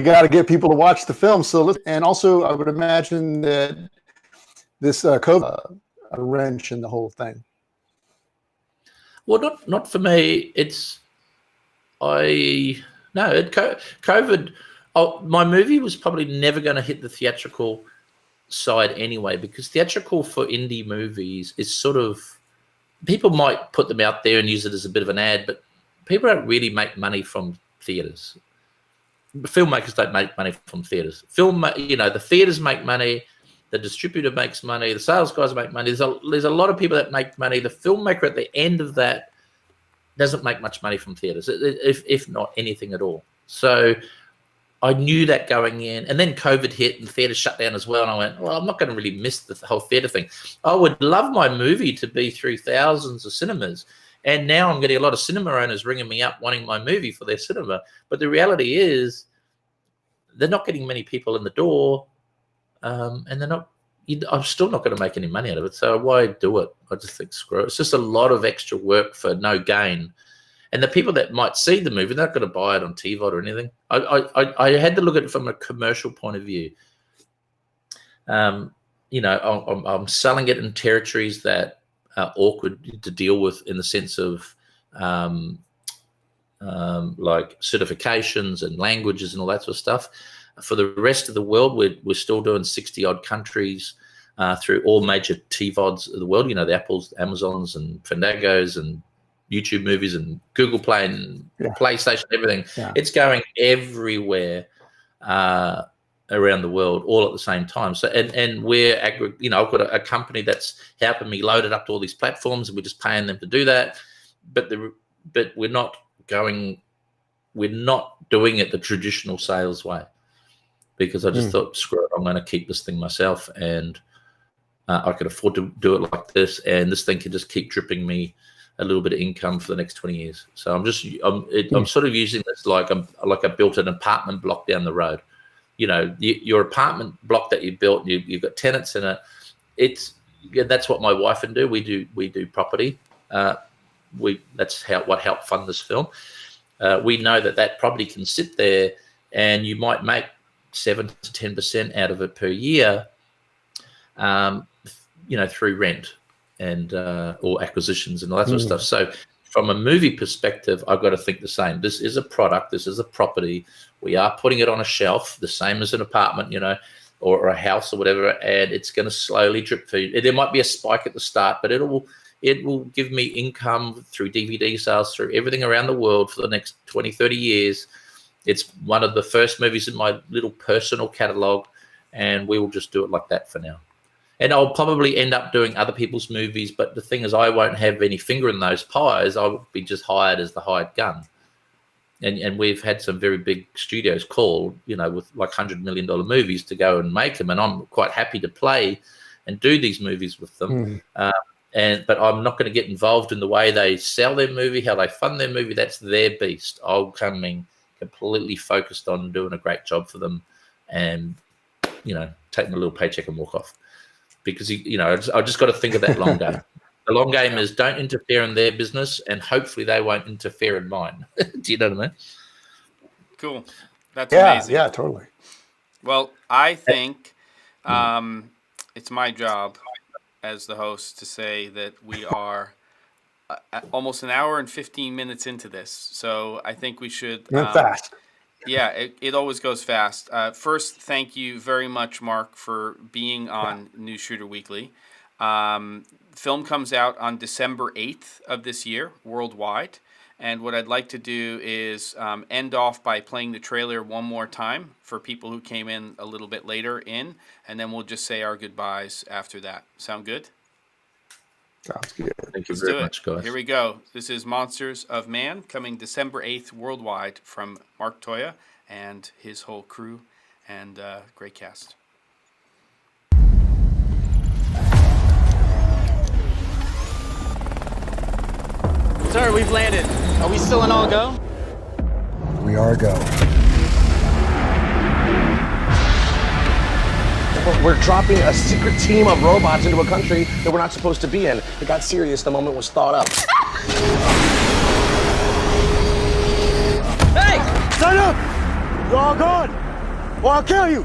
got to get people to watch the film. And also, I would imagine that this COVID a wrench in the whole thing. Well, not for me. COVID. My movie was probably never going to hit the theatrical side anyway, because theatrical for indie movies is sort of, people might put them out there and use it as a bit of an ad, but people don't really make money from theaters. Filmmakers don't make money from theaters. The theaters make money, the distributor makes money, the sales guys make money. There's a lot of people that make money. The filmmaker at the end of that doesn't make much money from theaters, if not anything at all. So I knew that going in, and then COVID hit and theaters shut down as well. And I went, well, I'm not going to really miss the whole theater thing. I would love my movie to be through thousands of cinemas. And now I'm getting a lot of cinema owners ringing me up wanting my movie for their cinema. But the reality is they're not getting many people in the door, and I'm still not going to make any money out of it. So why do it? I just think, screw it. It's just a lot of extra work for no gain. And the people that might see the movie, they're not going to buy it on TVOD or anything. I had to look at it from a commercial point of view. I'm selling it in territories that are awkward to deal with, in the sense of like certifications and languages and all that sort of stuff. For the rest of the world, we're still doing 60-odd countries through all major TVODs of the world. You know, the Apples, Amazons, and Fandangos, and YouTube movies, and Google Play, and PlayStation, everything. Yeah. It's going everywhere around the world all at the same time. So, and we're, you know, I've got a company that's helping me load it up to all these platforms, and we're just paying them to do that. But we're not doing it the traditional sales way, because I just thought, screw it, I'm going to keep this thing myself, and I could afford to do it like this, and this thing can just keep dripping me a little bit of income for the next 20 years. So I'm sort of using this like I built an apartment block down the road. You know, your apartment block that you built, you've got tenants in it. That's what my wife and do. We do property. That's what helped fund this film. We know that property can sit there, and you might make 7 to 10% out of it per year, you know, through rent and or acquisitions and all that sort of stuff. So from a movie perspective, I've got to think the same. This is a product. This is a property. We are putting it on a shelf, the same as an apartment, you know, or a house or whatever, and it's going to slowly drip feed. There might be a spike at the start, but it will give me income through DVD sales, through everything around the world for the next 20, 30 years. It's one of the first movies in my little personal catalog, and we will just do it like that for now. And I'll probably end up doing other people's movies, but the thing is, I won't have any finger in those pies. I'll be just hired as the hired gun. And we've had some very big studios call, you know, with like $100 million movies to go and make them, and I'm quite happy to play and do these movies with them. But I'm not going to get involved in the way they sell their movie, how they fund their movie. That's their beast. I'll come in completely focused on doing a great job for them, and, you know, take my little paycheck and walk off. Because, you know, I just got to think of that long game. The long game is don't interfere in their business, and hopefully they won't interfere in mine. Do you know what I mean? Cool. That's amazing. Yeah, totally. Well, I think it's my job as the host to say that we are almost an hour and 15 minutes into this. So I think we should... Went fast. Yeah, it always goes fast. First, thank you very much, Mark, for being on Newsshooter Weekly. Film comes out on December 8th of this year, worldwide. And what I'd like to do is end off by playing the trailer one more time for people who came in a little bit later in, and then we'll just say our goodbyes after that. Sound good? Sounds good. Thank you very much, guys. Here we go. This is Monsters of Man, coming December 8th worldwide from Mark Toia and his whole crew, and great cast. Sir, we've landed. Are we still in all go? We are go. We're dropping a secret team of robots into a country that we're not supposed to be in. It got serious the moment was thought up. Hey! Stand up! You're all gone, or I'll kill you!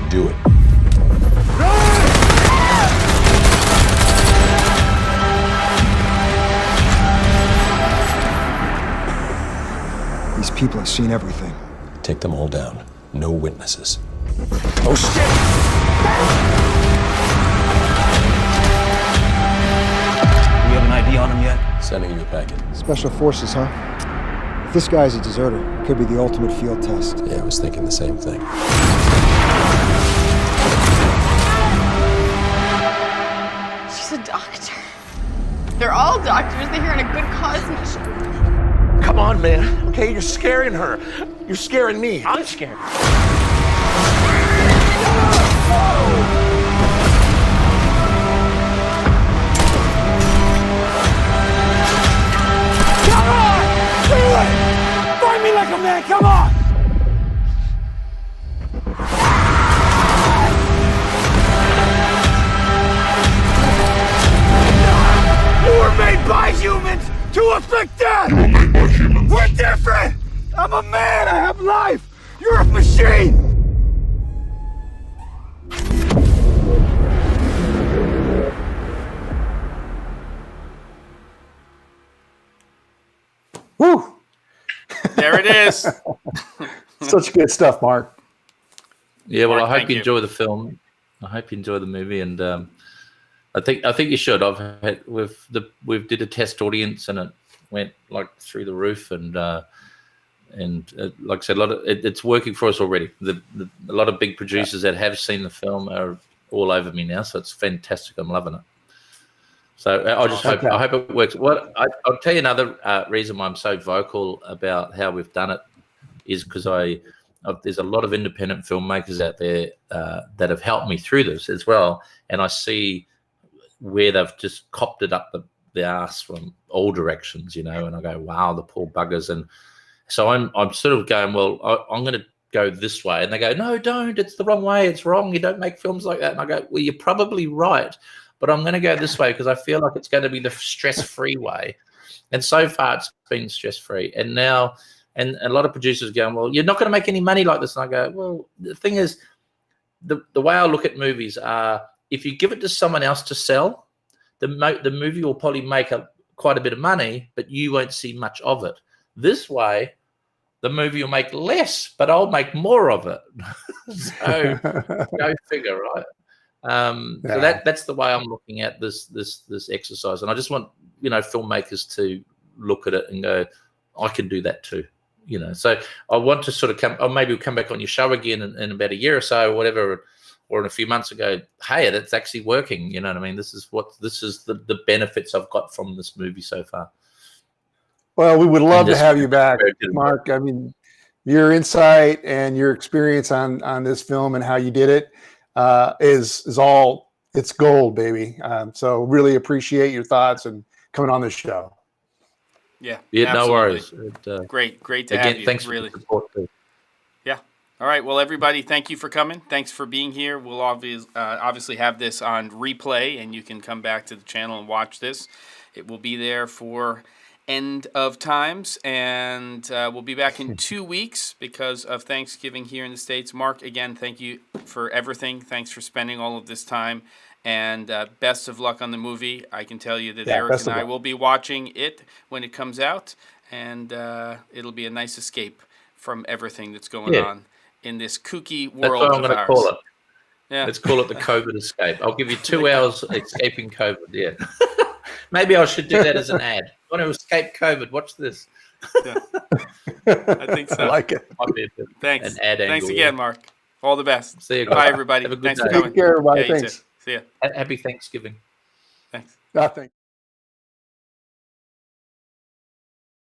Do it. These people have seen everything. Take them all down. No witnesses. Oh, shit! We have an ID on him yet? Sending you a packet. Special forces, huh? If this guy's a deserter, it could be the ultimate field test. Yeah, I was thinking the same thing. She's a doctor. They're all doctors. They're here on a good cause mission. Come on, man. Okay, you're scaring her. You're scaring me. I'm scared. Come on! Do it! Fight me like a man, come on! You were made by humans to afflict death! We're different! I'm a man, I have life! You're a machine! Nice. Such good stuff, Mark. Yeah, well, Mark, I hope thank you you. enjoy the film. I hope you enjoy the movie, and I think you should. We've did a test audience, and it went like through the roof, and like I said, it's working for us already. A lot of big producers that have seen the film are all over me now, so it's fantastic. I'm loving it. So I just hope it works. I'll tell you another reason why I'm so vocal about how we've done it is because there's a lot of independent filmmakers out there that have helped me through this as well, and I see where they've just copped it up the arse from all directions, and I go, wow, the poor buggers. And so I'm sort of going, well, I'm going to go this way, and they go, no, don't, it's the wrong way, it's wrong, you don't make films like that. And I go, well, you're probably right, but I'm going to go this way because I feel like it's going to be the stress-free way. And so far it's been stress-free, and now and a lot of producers going, well, you're not going to make any money like this. And I go, well, the thing is, the way I look at movies are, if you give it to someone else to sell, the movie will probably make quite a bit of money, but you won't see much of it. This way, the movie will make less, but I'll make more of it. So go figure, right? So that's the way I'm looking at this exercise, and I just want filmmakers to look at it and go, I can do that too. So I want to sort of come, or maybe we'll come back on your show again in about a year or so, or whatever, or in a few months ago, hey, it's actually working. You know what I mean? This is the benefits I've got from this movie so far. Well, we would love to have you back, Mark. I mean, your insight and your experience on this film and how you did it is all, it's gold, baby. So really appreciate your thoughts and coming on this show. Yeah, no worries. Great to have you. Thanks really. for the support too. Yeah. All right. Well, everybody, thank you for coming. Thanks for being here. We'll obviously have this on replay, and you can come back to the channel and watch this. It will be there for end of times, and we'll be back in 2 weeks because of Thanksgiving here in the States. Mark, again, thank you for everything. Thanks for spending all of this time. And best of luck on the movie. I can tell you that Erik and I will be watching it when it comes out, and it'll be a nice escape from everything that's going on in this kooky world. That's what I'm going to call it. Yeah. Let's call it the COVID escape. I'll give you 2 hours escaping COVID. Yeah. Maybe I should do that as an ad. Want to escape COVID? Watch this. Yeah. I think so. I like it. Thanks. An ad Thanks angle, again, Mark. All the best. See you guys. Bye, everybody. Have a good Thanks day. for coming. Take care, everybody. Yeah, you Thanks. too. See ya. Happy Thanksgiving. Thanks. Nothing.